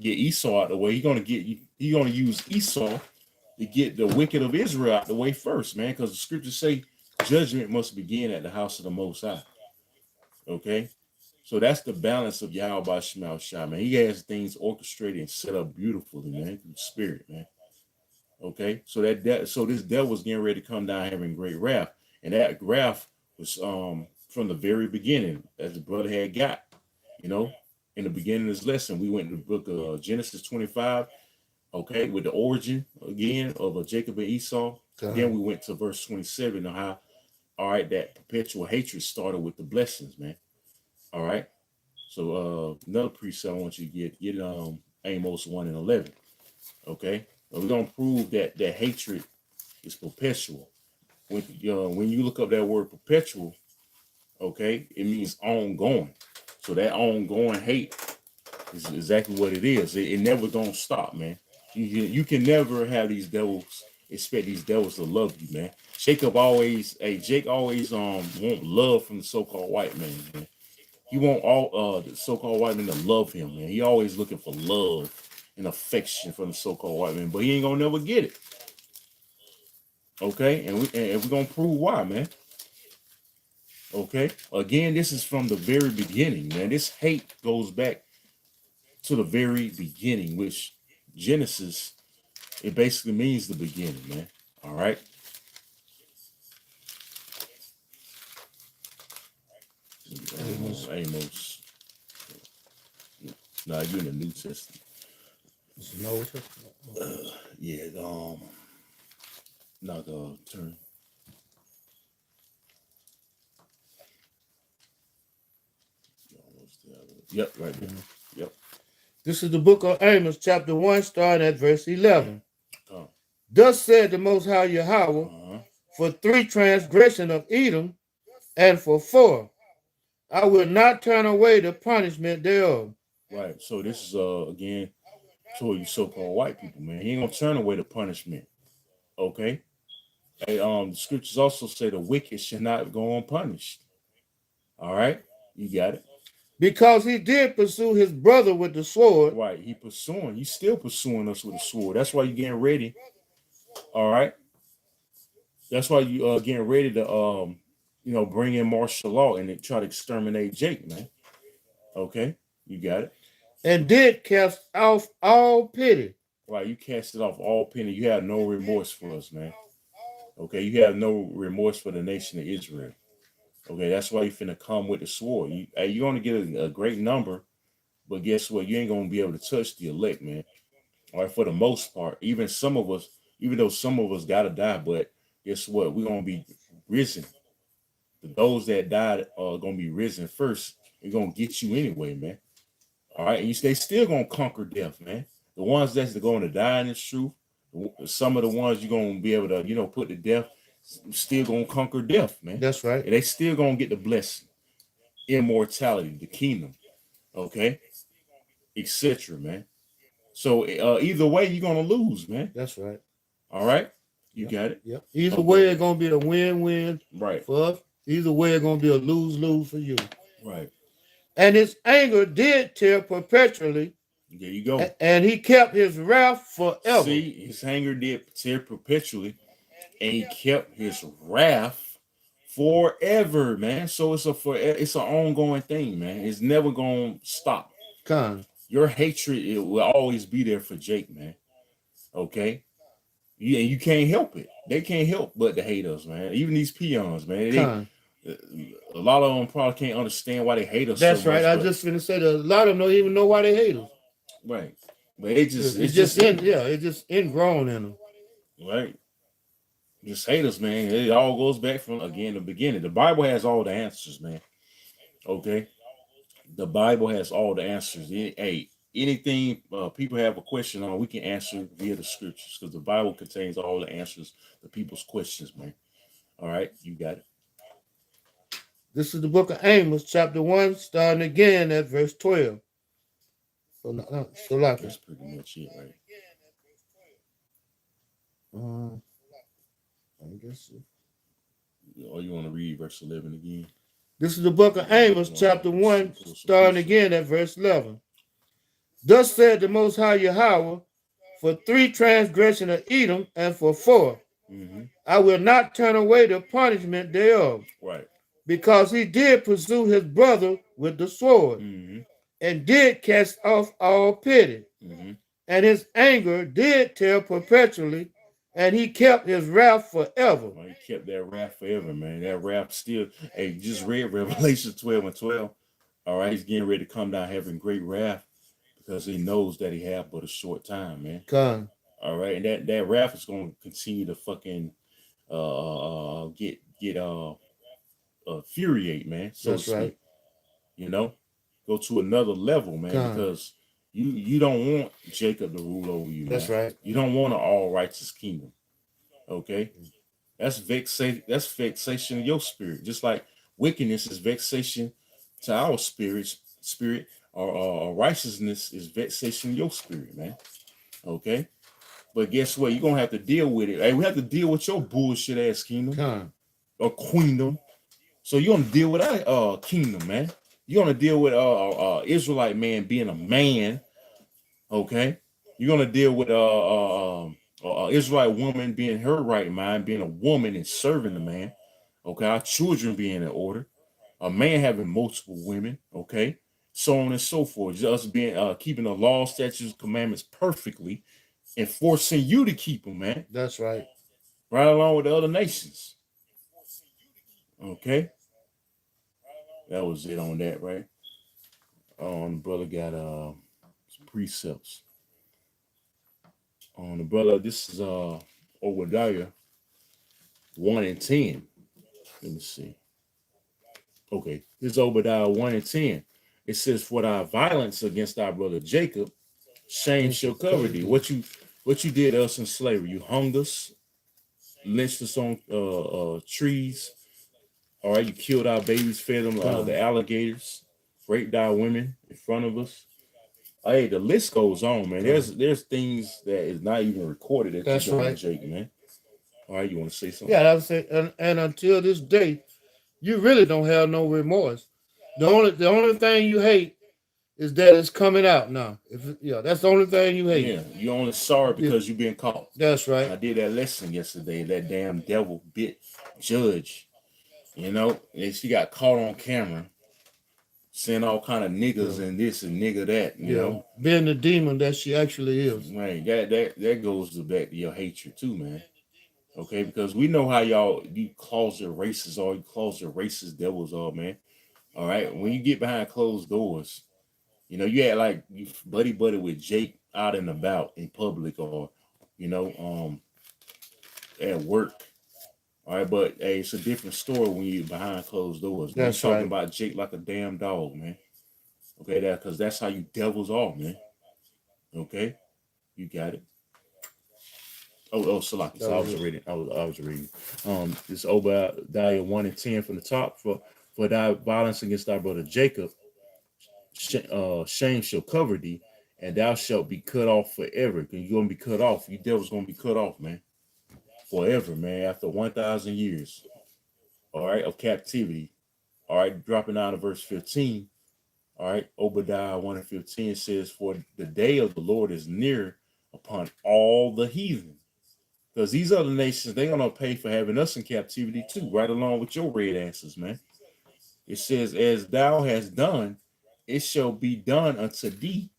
get Esau out the way, he's gonna use Esau to get the wicked of Israel out the way first, man, because the scriptures say judgment must begin at the house of the Most High. Okay, so that's the balance of Yahweh Shemal Shah, man. He has things orchestrated and set up beautifully, man, through the spirit, man. Okay, so so this devil was getting ready to come down having great wrath, and that wrath was from the very beginning, as the brother had got, you know, in the beginning of this lesson. We went to the book of Genesis 25. Okay, with the origin again of Jacob and Esau. Then we went to verse 27 on how, all right, that perpetual hatred started with the blessings, man. All right. So another precept I want you to get Amos 1 and 11. Okay. We're gonna prove that hatred is perpetual. When you look up that word perpetual, okay, it means ongoing. So that ongoing hate is exactly what it is. It never gonna stop, man. You can never have these devils, expect these devils to love you, man. Jake always want love from the so-called white man. He want all the so-called white men to love him, man. He always looking for love and affection from the so-called white man, but he ain't gonna never get it. Okay, and we're gonna prove why, man. Okay. Again, this is from the very beginning, man. This hate goes back to the very beginning, which Genesis, it basically means the beginning, man. All right. Amos. Amos. Now you're in the New Testament. It's an Old Testament. Yeah. Not turn. Yep. Right there. Yep. This is the book of Amos, chapter 1, starting at verse 11. Oh. Thus said the Most High Yahweh, for 3 transgression of Edom, and for 4, I will not turn away the punishment thereof. Right. So this is again toward you so-called white people, man. He ain't gonna turn away the punishment. Okay. Hey, the scriptures also say the wicked shall not go unpunished. All right, you got it. Because he did pursue his brother with the sword. Right, he's still pursuing us with a sword. That's why you're getting ready. All right. That's why you getting ready to bring in martial law and try to exterminate Jake, man. Okay, you got it. And did cast off all pity. Right, you cast it off all pity. You have no remorse for us, man. Okay, you have no remorse for the nation of Israel. Okay, that's why you finna come with the sword. You're gonna get a great number, but guess what? You ain't gonna be able to touch the elect, man. All right, for the most part. Even though some of us gotta die, but guess what? We're gonna be risen. Those that died are gonna be risen first. They're gonna get you anyway, man. All right, and they still gonna conquer death, man. The ones that's going to die in this truth, some of the ones you're gonna be able to, put to death, still gonna conquer death, man. That's right. And they still gonna get the blessing, immortality, the kingdom, okay, etc., man. So either way, you're gonna lose, man. That's right. All right, you got it. Yep. Either way, it's gonna be a win-win, right, for us. Either way, it's gonna be a lose-lose for you. Right. And his anger did tear perpetually. There you go. And he kept his wrath forever. See, his anger did tear perpetually, and he kept his wrath forever, man. So it's an ongoing thing, man. It's never gonna stop. Your hatred, it will always be there for Jake, man. Okay. You can't help it. They can't help but to hate us, man. Even these peons, man. A lot of them probably can't understand why they hate us. That's so right. Much, I just gonna say that a lot of them don't even know why they hate us. Right. But it's just ingrown in them. Right. Just hate us, man. It all goes back from again the beginning. The Bible has all the answers, man. Okay. The Bible has all the answers. Hey, anything people have a question on, we can answer via the scriptures because the Bible contains all the answers to people's questions, man. All right, you got it. This is the book of Amos, chapter 1, starting again at verse 12. So like that's pretty much it, right? I guess so. Or you want to read verse 11 again? This is the book of Amos, chapter 1, starting again at verse 11. Thus said the Most High Yahweh, for 3 transgression of Edom, and for 4, I will not turn away the punishment thereof. Right. Because he did pursue his brother with the sword, and did cast off all pity. And his anger did tear perpetually, and he kept his wrath forever. Well, he kept that wrath forever, man. That wrath still, hey, you just read Revelation 12 and 12. All right, he's getting ready to come down having great wrath because he knows that he have but a short time, man. All right, and that wrath is going to continue to fucking get infuriate, man. So that's right. Go to another level, man, because you don't want Jacob to rule over you. That's man. Right. You don't want an all righteous kingdom. Okay, that's vexation. That's vexation of your spirit. Just like wickedness is vexation to our spirit, or righteousness is vexation of your spirit, man. Okay, but guess what? You're gonna have to deal with it. Hey, we have to deal with your bullshit ass kingdom or queendom. So you're gonna deal with that kingdom, man. You're gonna deal with Israelite man being a man. Okay, you're gonna deal with Israelite woman being her right mind, being a woman and serving the man. Okay, our children being in order. a man having multiple women, okay, so on and so forth. Just being keeping the law, statutes, commandments perfectly, and forcing you to keep them, man. That's right. Right along with the other nations. Okay, that was it on that, right? The brother got some precepts. On the brother, this is Obadiah 1 and 10. Let me see. Okay, this is Obadiah 1 and 10. It says, "For thy violence against our brother Jacob, shame Thank shall you. cover thee." What you did to us in slavery? You hung us, lynched us on trees. All right, you killed our babies, fed them Done. the alligators, raped our women in front of us. Hey, the list goes on, man. Done. There's things that is not even recorded that you That's done to right. Jacob, man. All right, you want to say something? Yeah, that's it. And until this day, you really don't have no remorse. The only thing you hate is that it's coming out now. Yeah, that's the only thing you hate. Yeah, you only sorry Yeah, because you been caught. that's right. I did that lesson yesterday. That damn devil bit judge, and she got caught on camera saying all kind of niggas Yeah, and this and nigga that, yeah. Being the demon that she actually is. Right, that goes to back to your hatred too, man. Okay, because we know how you closet racists are, you closet racist devils are, man. All right, when you get behind closed doors, you act like you buddy with Jake out and about in public or, you know, at work. All right, but hey, it's a different story when you're behind closed doors, man. You That's talking right. about Jake like a damn dog, man. Okay, because that's how you devils are, man. Okay, you got it. Oh, Salaki. That So I was was it. reading. I was reading. This Obadiah 1 and 10 from the top. For thy violence against thy brother Jacob, shame shall cover thee, and thou shalt be cut off forever. Because you're gonna be cut off. You devils gonna be cut off, man, forever, man. After 1,000 years, all right, of captivity. All right, dropping down to verse 15. All right, Obadiah 1 and 15 says, "For the day of the Lord is near upon all the heathen." Because these other nations, they're gonna pay for having us in captivity too, right along with your red asses, man. It says, "As thou hast done, it shall be done unto thee.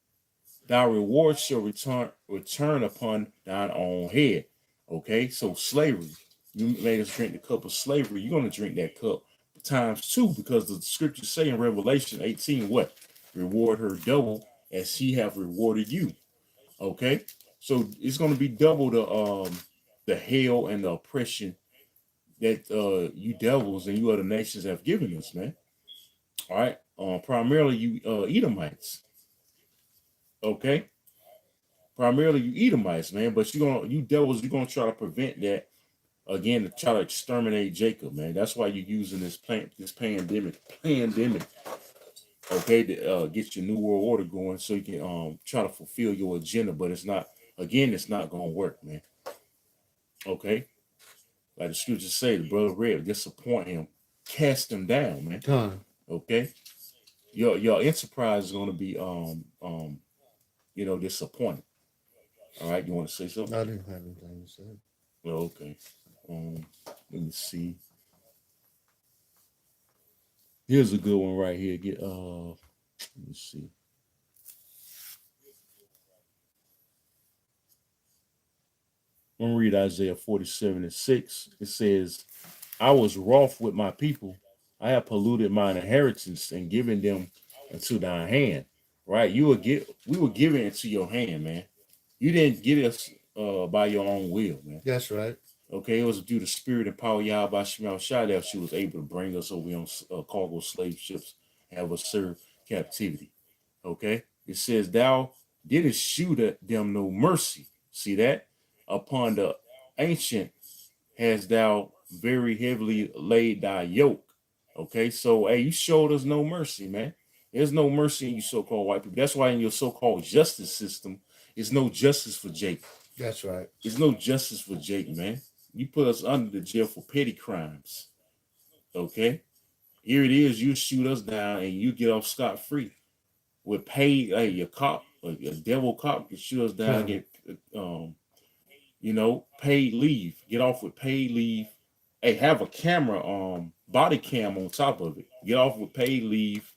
Thy reward shall return upon thine own head." Okay, so slavery. You made us drink the cup of slavery. You're gonna drink that cup times two, because the scriptures say in Revelation 18, what? Reward her double as she have rewarded you. Okay, so it's gonna be double the hell and the oppression that you devils and you other nations have given us, man. All right. Primarily you Edomites. Okay. Primarily you Edomites, man. But you devils, you're gonna try to prevent that again to try to exterminate Jacob, man. That's why you're using this pandemic, okay, to get your new world order going so you can try to fulfill your agenda. But it's not gonna work, man. Okay. Like the scriptures say, the brother read, disappoint him, cast him down, man. Done. Okay. Your enterprise is gonna be disappointed. All right, you want to say something? I didn't have anything to say. Well, okay. Um, let me see. Here's a good one right here. Let me see. I'm gonna read Isaiah 47:6. It says, "I was wroth with my people. I have polluted mine inheritance and given them into thine hand." Right? We were given into your hand, man. You didn't get us by your own will, man. That's right. Okay, it was due to spirit and power Yahweh Shemal Shai that she was able to bring us over on cargo slave ships, have us serve captivity. Okay, it says, "Thou didst shoot at them no mercy." See that? Upon the ancient has thou very heavily laid thy yoke. Okay, so hey, you showed us no mercy, man. There's no mercy in you so-called white people. That's why in your so-called justice system, there's no justice for Jake. That's right. There's no justice for Jake, man. You put us under the jail for petty crimes. Okay? Here it is, you shoot us down and you get off scot-free. With paid, hey, your cop, a devil cop can shoot us down, Done. get paid leave. Get off with paid leave. Hey, have a camera body cam on top of it. Get off with paid leave,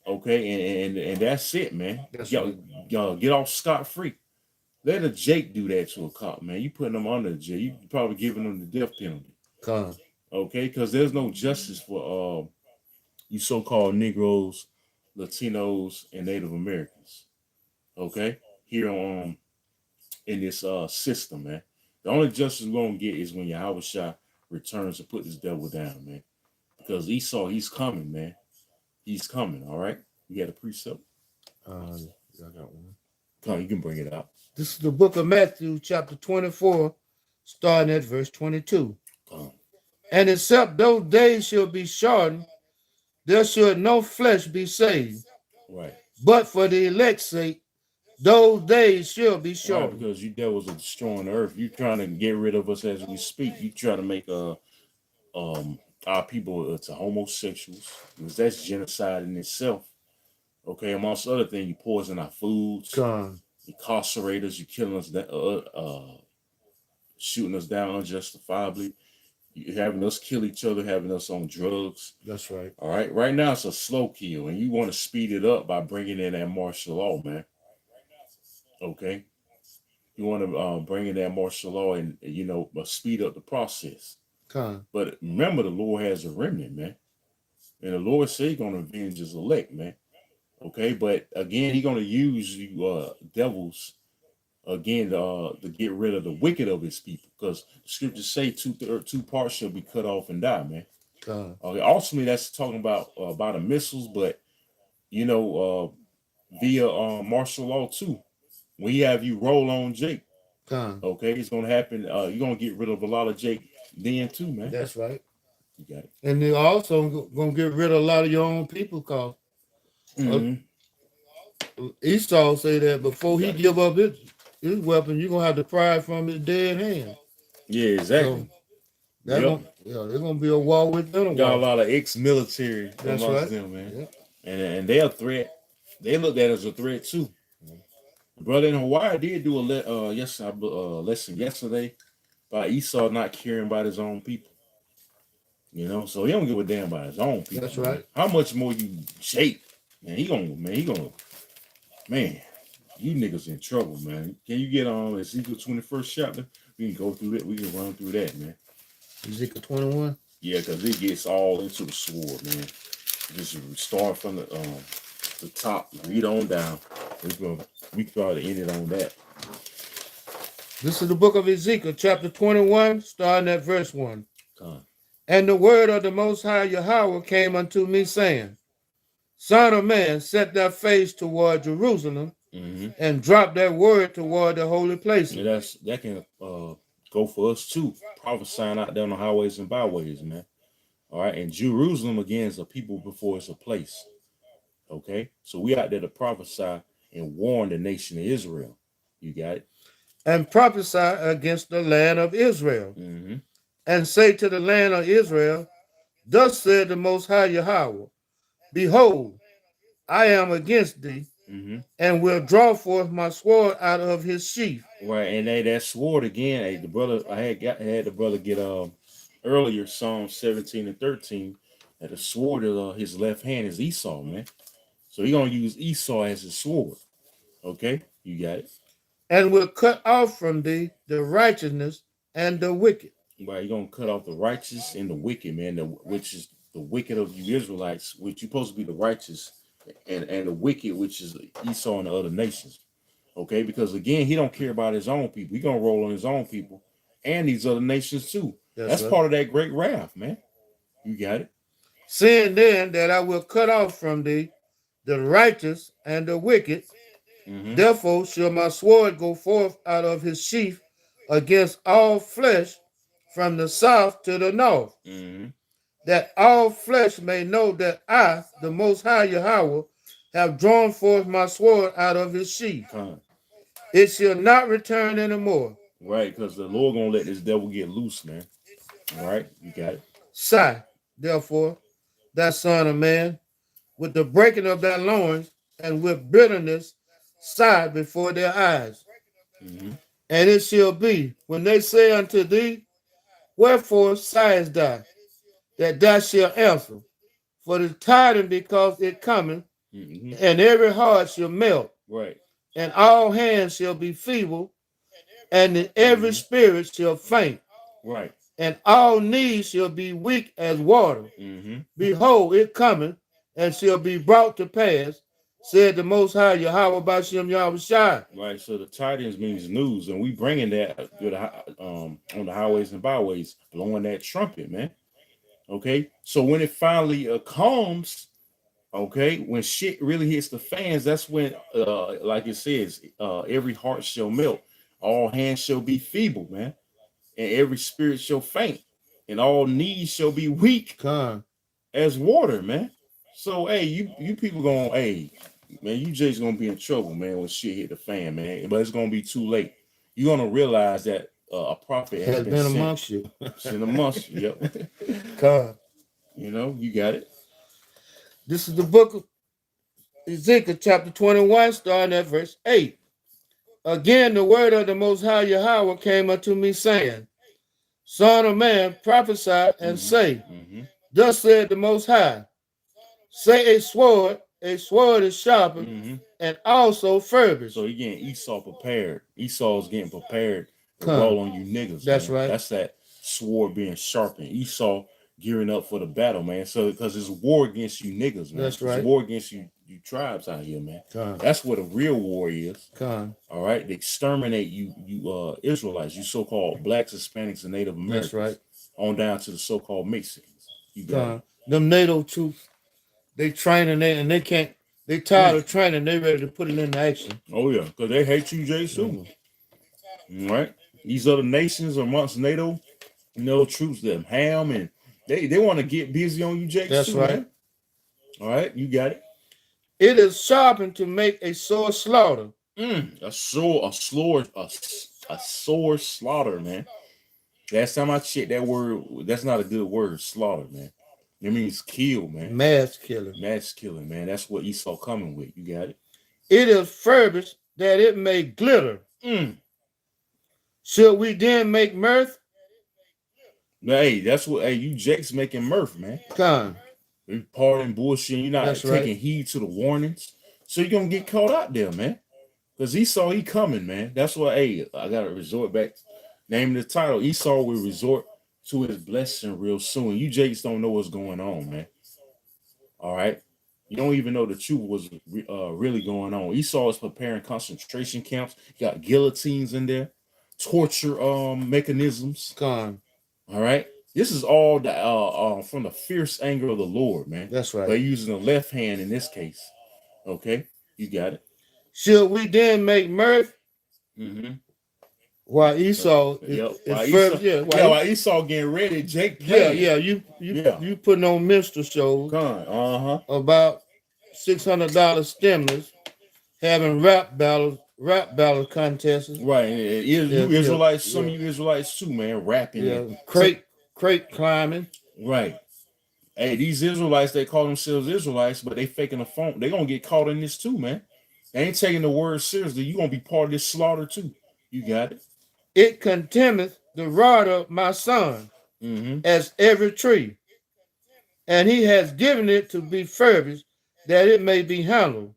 okay, and that's it, man. That's Y'all, right. y'all get off scot free. Let a Jake do that to a cop, man. You putting them under jail. You probably giving them the death penalty, Con. okay? Because there's no justice for you so-called Negroes, Latinos, and Native Americans, okay? Here on in this system, man. The only justice we're gonna get is when Yahweh returns to put this devil down, man. Because Esau, he's coming, man. He's coming, all right? You got a precept? Uh, I got one. Come on, you can bring it out. This is the book of Matthew, chapter 24, starting at verse 22. Come on. And except those days shall be shortened, there should no flesh be saved. Right. But for the elect's sake, those days shall be Right, shortened. because you devils are destroying the earth. You trying to get rid of us as we speak. You try to make our people to homosexuals, because that's genocide in itself. Okay, amongst other things, you poison our foods, Con. incarcerate us, you killing us, shooting us down unjustifiably, you having us kill each other, having us on drugs. That's right. All right, right now it's a slow kill, and you want to speed it up by bringing in that martial law, man. Okay, you want to bring in that martial law and speed up the process. Con. But remember, the Lord has a remnant, man, and the Lord said He's gonna avenge His elect, man. Okay, but again, He's gonna use you devils again to get rid of the wicked of His people, because the scriptures say two parts shall be cut off and die, man. Okay, ultimately that's talking about the missiles, but via martial law too. When you have you roll on Jake, okay, it's gonna happen. You're gonna get rid of a lot of Jake then too, man. That's right. You got it. And they're also gonna get rid of a lot of your own people, cause Esau say that before he give up his weapon, you're gonna have to pry it from his dead hand. Yeah, exactly. So there's gonna be a war within a war. Got a lot of ex-military amongst them, man. Yep. And they're a threat. They looked at as a threat too. Brother in Hawaii did do a lesson yesterday by Esau not caring about his own people. So he don't give a damn about his own people. That's right. How much more you Jake? Man, he gonna you niggas in trouble, man. Can you get on Ezekiel 21st chapter? We can go through it. We can run through that, man. Ezekiel 21? Yeah, because it gets all into the sword, man. Just start from the top, read on down. We can probably end it on that. This is the book of Ezekiel, chapter 21, starting at verse 1. And the word of the Most High Yahweh came unto me, saying, Son of man, set thy face toward Jerusalem, and drop that word toward the holy places. Yeah, that can go for us too. Prophesying out there on the highways and byways, man. All right, and Jerusalem again is a people before it's a place. Okay, so we out there to prophesy and warn the nation of Israel. You got it. And prophesy against the land of Israel, and say to the land of Israel, Thus said the Most High Yahweh, Behold, I am against thee, and will draw forth my sword out of his sheath. Right, and that sword again. Hey, the brother I had the brother get earlier Psalm 17 and 13. That the sword of his left hand is Esau, man. So he's gonna use Esau as his sword. Okay, you got it. And will cut off from thee the righteousness and the wicked. Right, you're gonna cut off the righteous and the wicked, man. Which is the wicked of you Israelites, which you're supposed to be the righteous, and the wicked, which is Esau and the other nations. Okay, because again, he don't care about his own people. He gonna roll on his own people and these other nations too. That's right. Part of that great wrath, man. You got it. Seeing then that I will cut off from thee the righteous and the wicked, therefore shall my sword go forth out of his sheath against all flesh from the south to the north, that all flesh may know that I, the Most High Yahweh, have drawn forth my sword out of his sheath. It shall not return anymore. Right, because the Lord gonna let this devil get loose, man. All right, you got it. Sigh, therefore, that son of man, with the breaking of thy loins, and with bitterness sigh before their eyes. And it shall be, when they say unto thee, Wherefore sighest thou? that thou shalt answer. For the tidings because it cometh, and every heart shall melt, Right. and all hands shall be feeble, and every spirit shall faint, Right. and all knees shall be weak as water. Behold, it cometh, and shall be brought to pass, said the Most High Yahweh Bashem Yahweh Shai. Right. So the tidings means news, and we bringing that to the, on the highways and byways, blowing that trumpet, man. Okay. So when it finally comes, okay, when shit really hits the fans, that's when, like it says, every heart shall melt, all hands shall be feeble, man, and every spirit shall faint, and all knees shall be weak as water, man. So, hey, you people going, hey, man, you just gonna be in trouble, man, when shit hit the fan, man. But it's gonna be too late. You're gonna realize that a prophet has been sent amongst you. Sent amongst you. Yep. God. You know, you got it. This is the book of Ezekiel, chapter 21, starting at verse 8. Again, the word of the Most High Yahweh came unto me, saying, Son of man, prophesy and say, Thus said the Most High, say a sword is sharpened, and also furbished. So he getting Esau prepared. Esau's getting prepared to roll on you niggas. That's man. right. That's that sword being sharpened. Esau gearing up for the battle, man. So because it's war against you niggas, man. That's right. It's war against you tribes out here, man. That's what a real war is. All right. They exterminate you Israelites, you so-called blacks, Hispanics, and Native Americans. That's right. On down to the so-called Mexicans. You got it. Them NATO troops, they train and they can't. They tired of training. They ready to put it into action. Oh yeah, because they hate you, Jay, too. Right? These other nations amongst NATO, troops, them Ham, and they want to get busy on you, Jay. That's too, right. Man. All right, you got it. It is sharpened to make a sore slaughter. A sore slaughter, man. Last time I checked that word, that's not a good word, slaughter, man. It means kill, man. Mass killing. Mass killing, man. That's what Esau coming with. You got it. It is furbished that it may glitter. Should we then make mirth? Hey, that's what, you Jake's making mirth, man. You partying, bullshit. You're not taking heed to the warnings. So you're going to get caught out there, man. Because Esau, he coming, man. That's why, I got to resort back to naming the title. Esau will resort to his blessing real soon. You Jakes don't know what's going on, man. All right? You don't even know the truth was really going on. Esau is preparing concentration camps. You got guillotines in there. Torture mechanisms. All right? This is all from the fierce anger of the Lord, man. That's right. By using the left hand in this case. Okay? You got it. Should we then make mirth? While Esau while Esau getting ready, Jake playing. You putting on minstrel shows. About $600 stimulus, having rap battle contests. Right. You Israelites, some of you Israelites too, man, rapping. Crate climbing. Right. Hey, these Israelites, they call themselves Israelites, but they faking the phone. They gonna get caught in this too, man. They ain't taking the word seriously. You gonna be part of this slaughter too. You got it. It contemneth the rod of my son as every tree, and he has given it to be furbished, that it may be handled.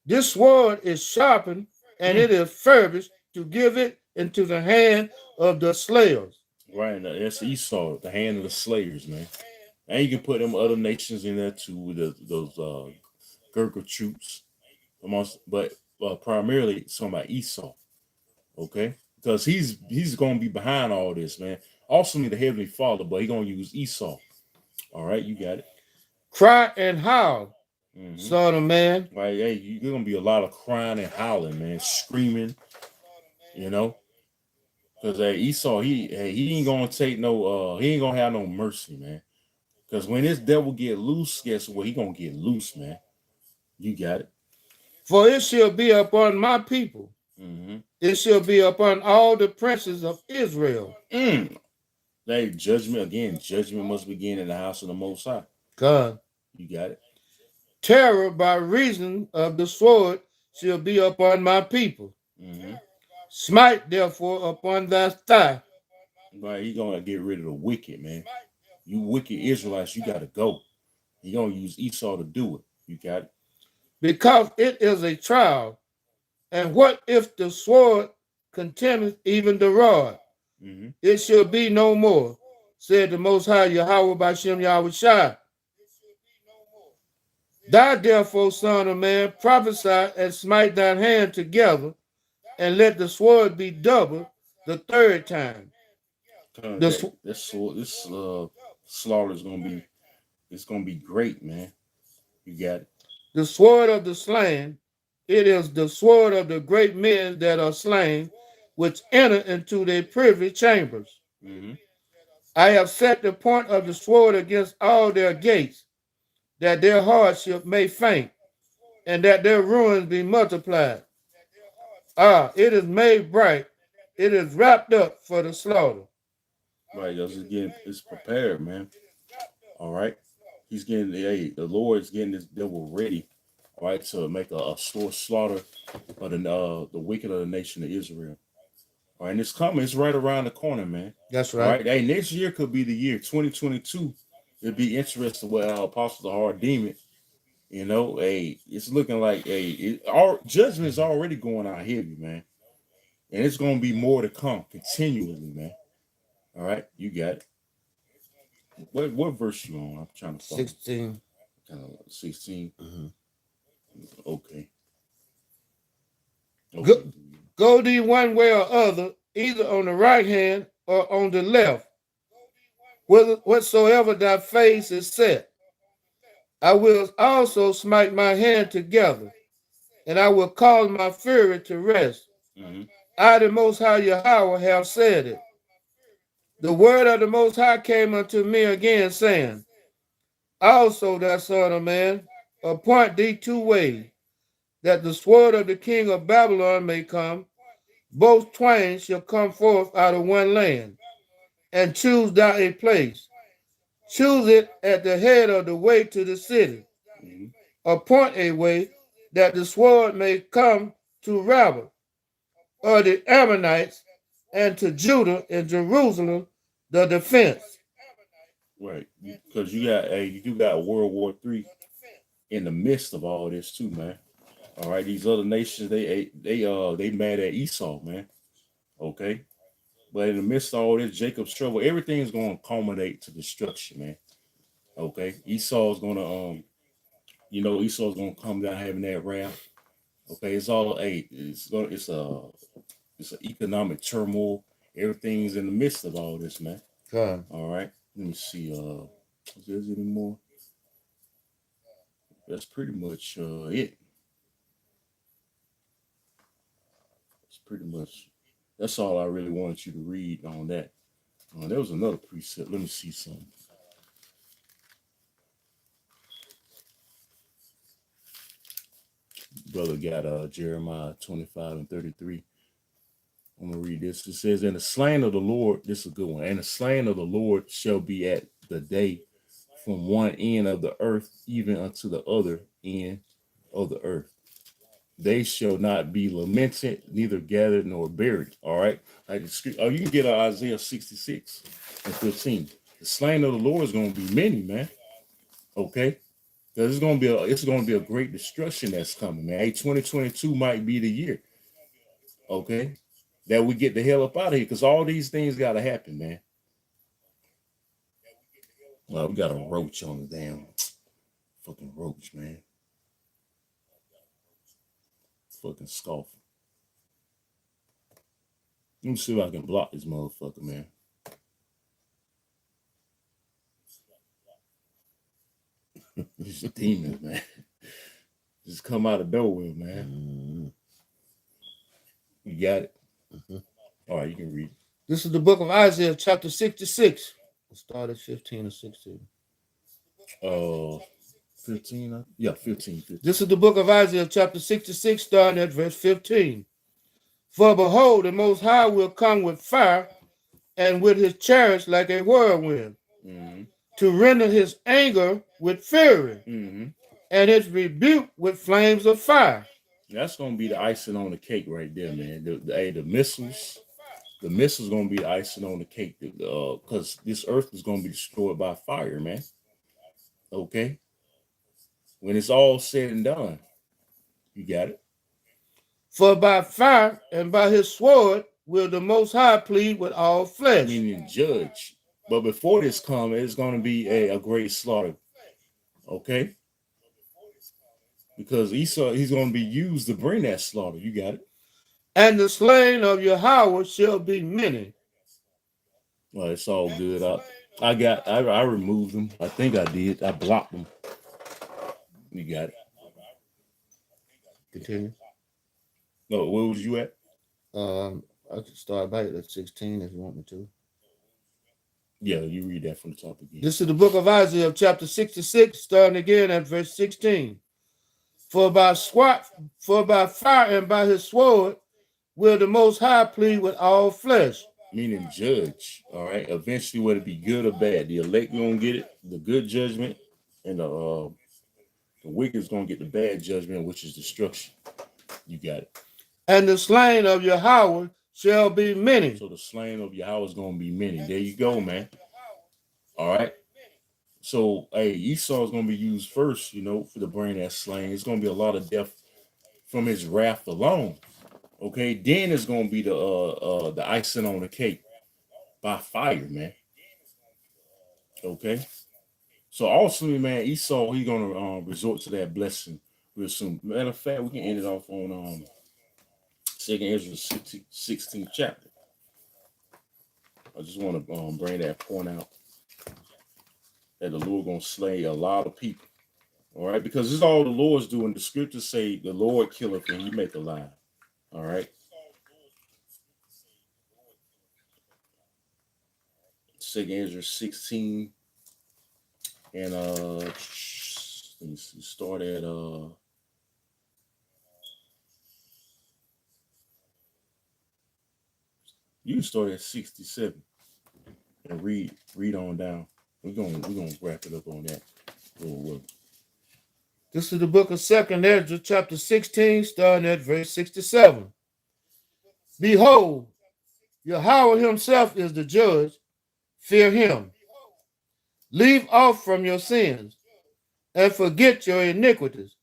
This sword is sharpened, and it is furbished to give it into the hand of the slayers. Right, that's Esau, the hand of the slayers, man. And you can put them other nations in there too, with those Gurkha troops, but primarily it's talking about Esau, okay? Because he's going to be behind all this, man. Also need the Heavenly Father, but he's going to use Esau. All right, you got it. Cry and howl, son of man. Right, hey, you're going to be a lot of crying and howling, man, screaming, because Esau, he ain't going to take no, he ain't going to have no mercy, man. Because when this devil get loose, guess what? He going to get loose, man. You got it. For it shall be upon my people. It shall be upon all the princes of Israel. Hey, judgment must begin in the house of the Most High. God. You got it. Terror by reason of the sword shall be upon my people. Smite therefore upon thy thigh. Right, he's going to get rid of the wicked, man. You wicked Israelites, you got to go. You're going to use Esau to do it. You got it? Because it is a trial. And what if the sword contemneth even the rod? Mm-hmm. It shall be no more, said the Most High Yahweh Bashem Yahweh Shai. Thou therefore, son of man, prophesy and smite thine hand together, and let the sword be doubled the third time. This slaughter is gonna be great, man. You got it. The sword of the slain, it is the sword of the great men that are slain, which enter into their privy chambers. Mm-hmm. I have set the point of the sword against all their gates, that their hardship may faint, and that their ruins be multiplied. It is made bright, it is wrapped up for the slaughter. Right, it's prepared, man. All right. He's getting the Lord's getting this devil ready, all right, to make a slaughter of the wicked of the nation of Israel. All right, and it's coming. It's right around the corner, man. That's right. All right. Hey, next year could be the year 2022. It'd be interesting what apostles are deeming. You know, it's looking like our judgment is already going out heavy, man, and it's gonna be more to come continually, man. All right, you got it. What verse you on? I'm trying to follow. 16. 16. Mm-hmm. Okay. Go thee one way or other, either on the right hand or on the left. Whatsoever thy face is set, I will also smite my hand together, and I will cause my fury to rest. Mm-hmm. I, the Most High Yahweh, have said it. The word of the Most High came unto me again, saying, also, thou son of man, appoint thee 2 ways, that the sword of the king of Babylon may come. Both twain shall come forth out of one land, and choose thou a place. Choose it at the head of the way to the city. Mm-hmm. Appoint a way that the sword may come to Rabbah, or the Ammonites, and to Judah and Jerusalem the defense. Right, because you got World War III in the midst of all this too, man. All right, these other nations they mad at Esau, man. Okay, but in the midst of all this Jacob's trouble, everything is going to culminate to destruction, man. Okay, Esau's gonna Esau's gonna come down having that wrath. Okay, it's all it's an economic turmoil. Everything's in the midst of all this, man. God. All right, let me see. Is there any more? That's pretty much it. That's all I really wanted you to read on that. There was another precept. Let me see something. Brother got Jeremiah 25:33. I'm gonna read this. It says, "And the slain of the Lord," this is a good one, "and the slain of the Lord shall be at the day from one end of the earth even unto the other end of the earth. They shall not be lamented, neither gathered nor buried." All right. You can get Isaiah 66:15. The slain of the Lord is going to be many, man. Okay. Because it's going to be a great destruction that's coming, man. 2022 might be the year. Okay. That we get the hell up out of here, because all these things got to happen, man. Well, we got a roach on the damn fucking roach, man. Fucking scoff. Let me see if I can block this motherfucker, man. These demons, man. Just come out of nowhere, man. Mm-hmm. You got it? Mm-hmm. All right, you can read. This is the book of Isaiah, chapter 66. We'll start at 15 and 16. 15? Yeah, 15. This is the book of Isaiah, chapter 66, starting at verse 15. For behold, the Most High will come with fire, and with his chariots like a whirlwind, mm-hmm. to render his anger with fury, mm-hmm. and his rebuke with flames of fire. That's going to be the icing on the cake right there, man. The missiles, The mist is going to be the icing on the cake, because this earth is going to be destroyed by fire, man. Okay, when it's all said and done, you got it. For by fire and by his sword will the Most High plead with all flesh. Meaning judge. But before this comes, it's going to be a great slaughter. Okay, because Esau, he's going to be used to bring that slaughter. You got it. And the slain of Yahweh shall be many. Well, it's all good. I removed them. I think I did. I blocked them. You got it. Continue. No, where was you at? I could start back at 16 if you want me to. Yeah, you read that from the top again. This is the book of Isaiah, chapter 66, starting again at verse 16. For by fire and by his sword will the Most High plead with all flesh. Meaning judge. All right. Eventually, whether it be good or bad, the elect gonna get it, the good judgment, and the wicked is gonna get the bad judgment, which is destruction. You got it. And the slain of Yahweh shall be many. So the slain of Yahweh is gonna be many. There you go, man. All right. So hey, Esau is gonna be used first, for the brain that's slain. It's gonna be a lot of death from his wrath alone. Okay, then it's gonna be the icing on the cake by fire, man. Okay. So ultimately, man, Esau, he's gonna resort to that blessing real soon. Matter of fact, we can end it off on 2nd Ezra 16th chapter. I just want to bring that point out that the Lord gonna slay a lot of people. All right, because this is all the Lord's doing. The scriptures say the Lord killeth and he make alive. All right. 2nd Ezra 16 and let me see, start at you can start at 67 and read on down. We're gonna wrap it up on that. This is the book of 2nd Ezra, chapter 16, starting at verse 67. Behold, Yahweh himself is the judge. Fear him. Leave off from your sins and forget your iniquities,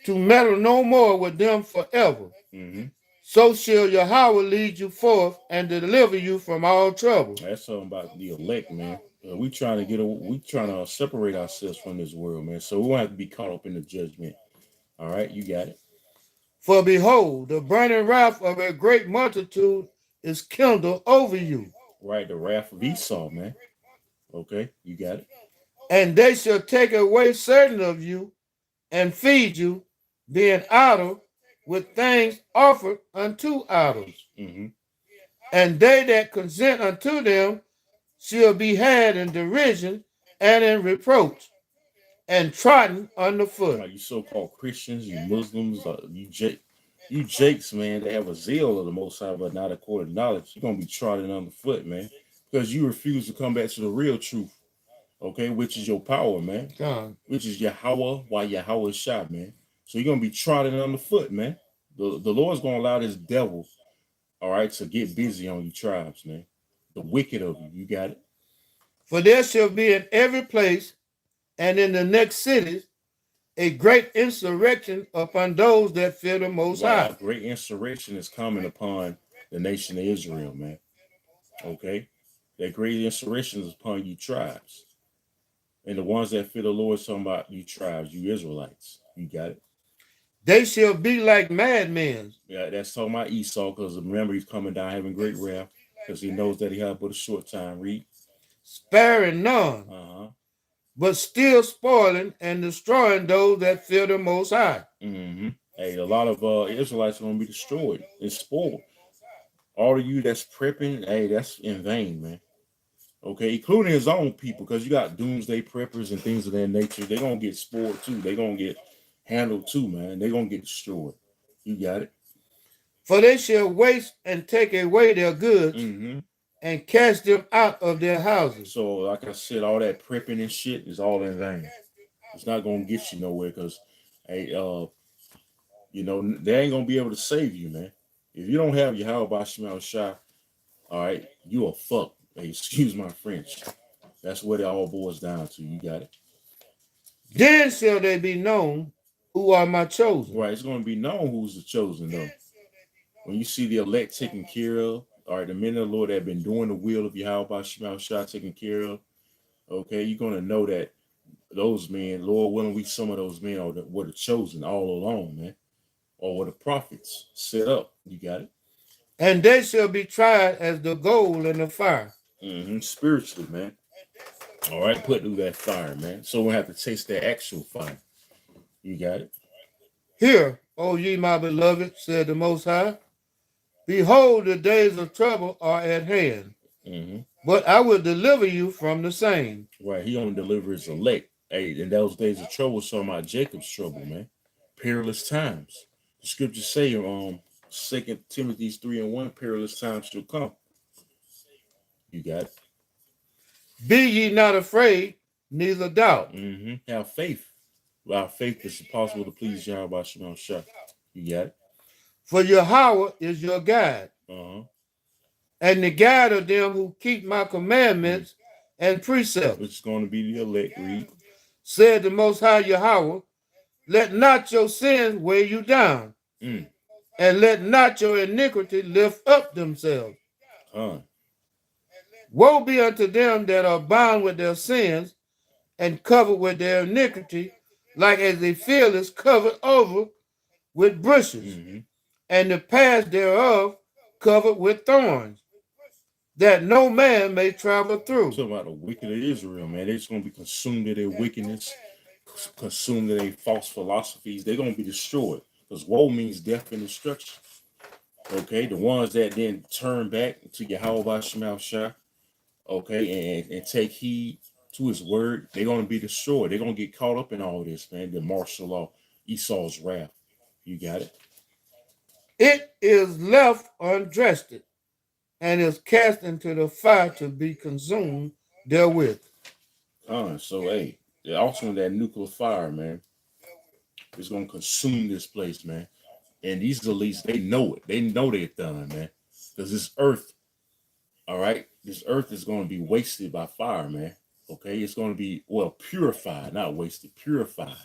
to meddle no more with them forever. Mm-hmm. So shall Yahweh lead you forth and deliver you from all trouble. That's something about the elect, man. We trying to separate ourselves from this world, man. So we won't have to be caught up in the judgment. All right, you got it. For behold, the burning wrath of a great multitude is kindled over you. Right, the wrath of Esau, man. Okay, you got it. And they shall take away certain of you and feed you, being idle with things offered unto idols. Mm-hmm. And they that consent unto them shall be had in derision and in reproach, and trodden underfoot. Like you so-called Christians, you Muslims, you Jakes, man, they have a zeal of the Most High, but not according to knowledge. You're gonna be trodden underfoot, man, because you refuse to come back to the real truth. Okay, which is your power, man. God. Which is Yahweh, why Yahweh is shot, man. So you're gonna be trodden underfoot, man. The Lord's gonna allow this devil, all right, to get busy on you tribes, man. The wicked of you, you got it. For there shall be in every place and in the next cities a great insurrection upon those that fear the Most High. A great insurrection is coming upon the nation of Israel, man. Okay, that great insurrection is upon you tribes. And the ones that fear the Lord is talking about you tribes, you Israelites. You got it. They shall be like madmen. Yeah, that's talking about Esau, because remember he's coming down having great wrath, because he knows that he has but a short time. Read. Sparing none, but still spoiling and destroying those that fear the Most High. Mm-hmm. Hey, a lot of Israelites are going to be destroyed and spoiled. All of you that's prepping, hey, that's in vain, man. Okay, including his own people, because you got doomsday preppers and things of that nature. They're going to get spoiled too. They're going to get handled too, man. They're going to get destroyed. You got it. For they shall waste and take away their goods and cast them out of their houses. So, like I said, all that prepping and shit is all in vain. It's not going to get you nowhere, because, hey, they ain't going to be able to save you, man. If you don't have Yahweh Bashim Shah, All right, you a fuck. Hey, excuse my French. That's what it all boils down to. You got it. Then shall they be known who are my chosen. Right, it's going to be known who's the chosen, though. When you see the elect taken care of, all right, the men of the Lord that have been doing the will of Yahweh Shema Shah taken care of, okay, you're going to know that those men, Lord willing, we some of those men were the chosen all along, man, or were the prophets set up. You got it. And they shall be tried as the gold in the fire. Spiritually, man. All right, put through that fire, man. So we have to taste that actual fire. You got it. Hear, O ye my beloved, said the Most High. Behold, the days of trouble are at hand. But I will deliver you from the same. Right, he only delivers elect. Hey, in those days of trouble, talking about Jacob's trouble, man. Perilous times. The scriptures say, 2 Timothy 3:1, perilous times shall come. You got it. Be ye not afraid, neither doubt. Have faith. Without faith, it's impossible to please Yahweh Shema Shah. You got it. For Yahweh is your guide, and the guide of them who keep my commandments and precepts. Which is going to be the elect. Read. Said the Most High Yahweh, let not your sins weigh you down, and let not your iniquity lift up themselves. Woe be unto them that are bound with their sins and covered with their iniquity, like as a field is covered over with bushes, and the paths thereof covered with thorns, that no man may travel through. Talking about the wicked of Israel, man. They're just going to be consumed in their wickedness, consumed in their false philosophies. They're going to be destroyed, because woe means death and destruction. Okay, the ones that then turn back to Yahweh Shema Shah, okay, and take heed to his word, they're going to be destroyed. They're going to get caught up in all this, man. The martial law, Esau's wrath. You got it? It is left undressed and is cast into the fire to be consumed therewith. So, hey, also that nuclear fire, man, is going to consume this place, man. And these elites, they know it. They know they're done, man. Because this earth, all right, this earth is going to be wasted by fire, man. Okay, it's going to be, well, purified, not wasted, purified.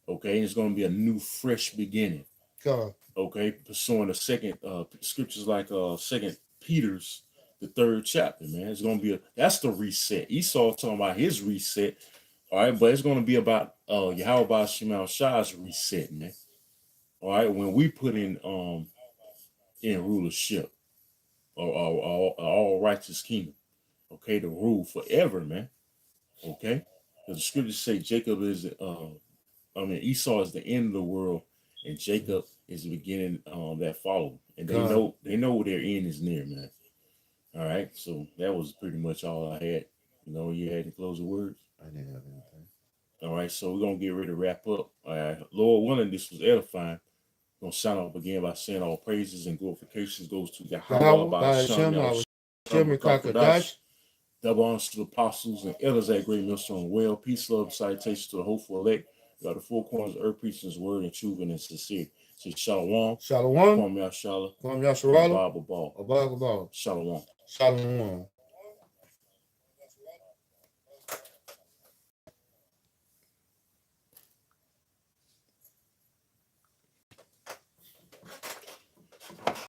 Okay, and it's going to be a new, fresh beginning. God. Okay, pursuing the second scriptures like Second Peter's, the 3rd chapter, man. It's going to be that's the reset. Esau talking about his reset, all right, but it's going to be about Yahweh Shema Shah's reset, man. All right, when we put in rulership or all righteous kingdom, okay, to rule forever, man. Okay, because the scriptures say Jacob is Esau is the end of the world, and Jacob is the beginning that follow. And they know their end is near, man. All right, so that was pretty much all I had. You had any closing words? I didn't have anything. All right, so we're gonna get ready to wrap up. All right, Lord willing, this was edifying. Gonna sign off again by saying all praises and glorifications goes to Yahweh by Hashem, double honors to the apostles and elders at Great Millstone Well. Peace, love, and salutations to the hopeful elect. We are the 4 corners of earth, preaching his word and truth and sincere. Say Shalom. Shalom. Kwam Yashala. Kwam Yashala. Bible Ball. Bible Ball. Shalom. Shalom.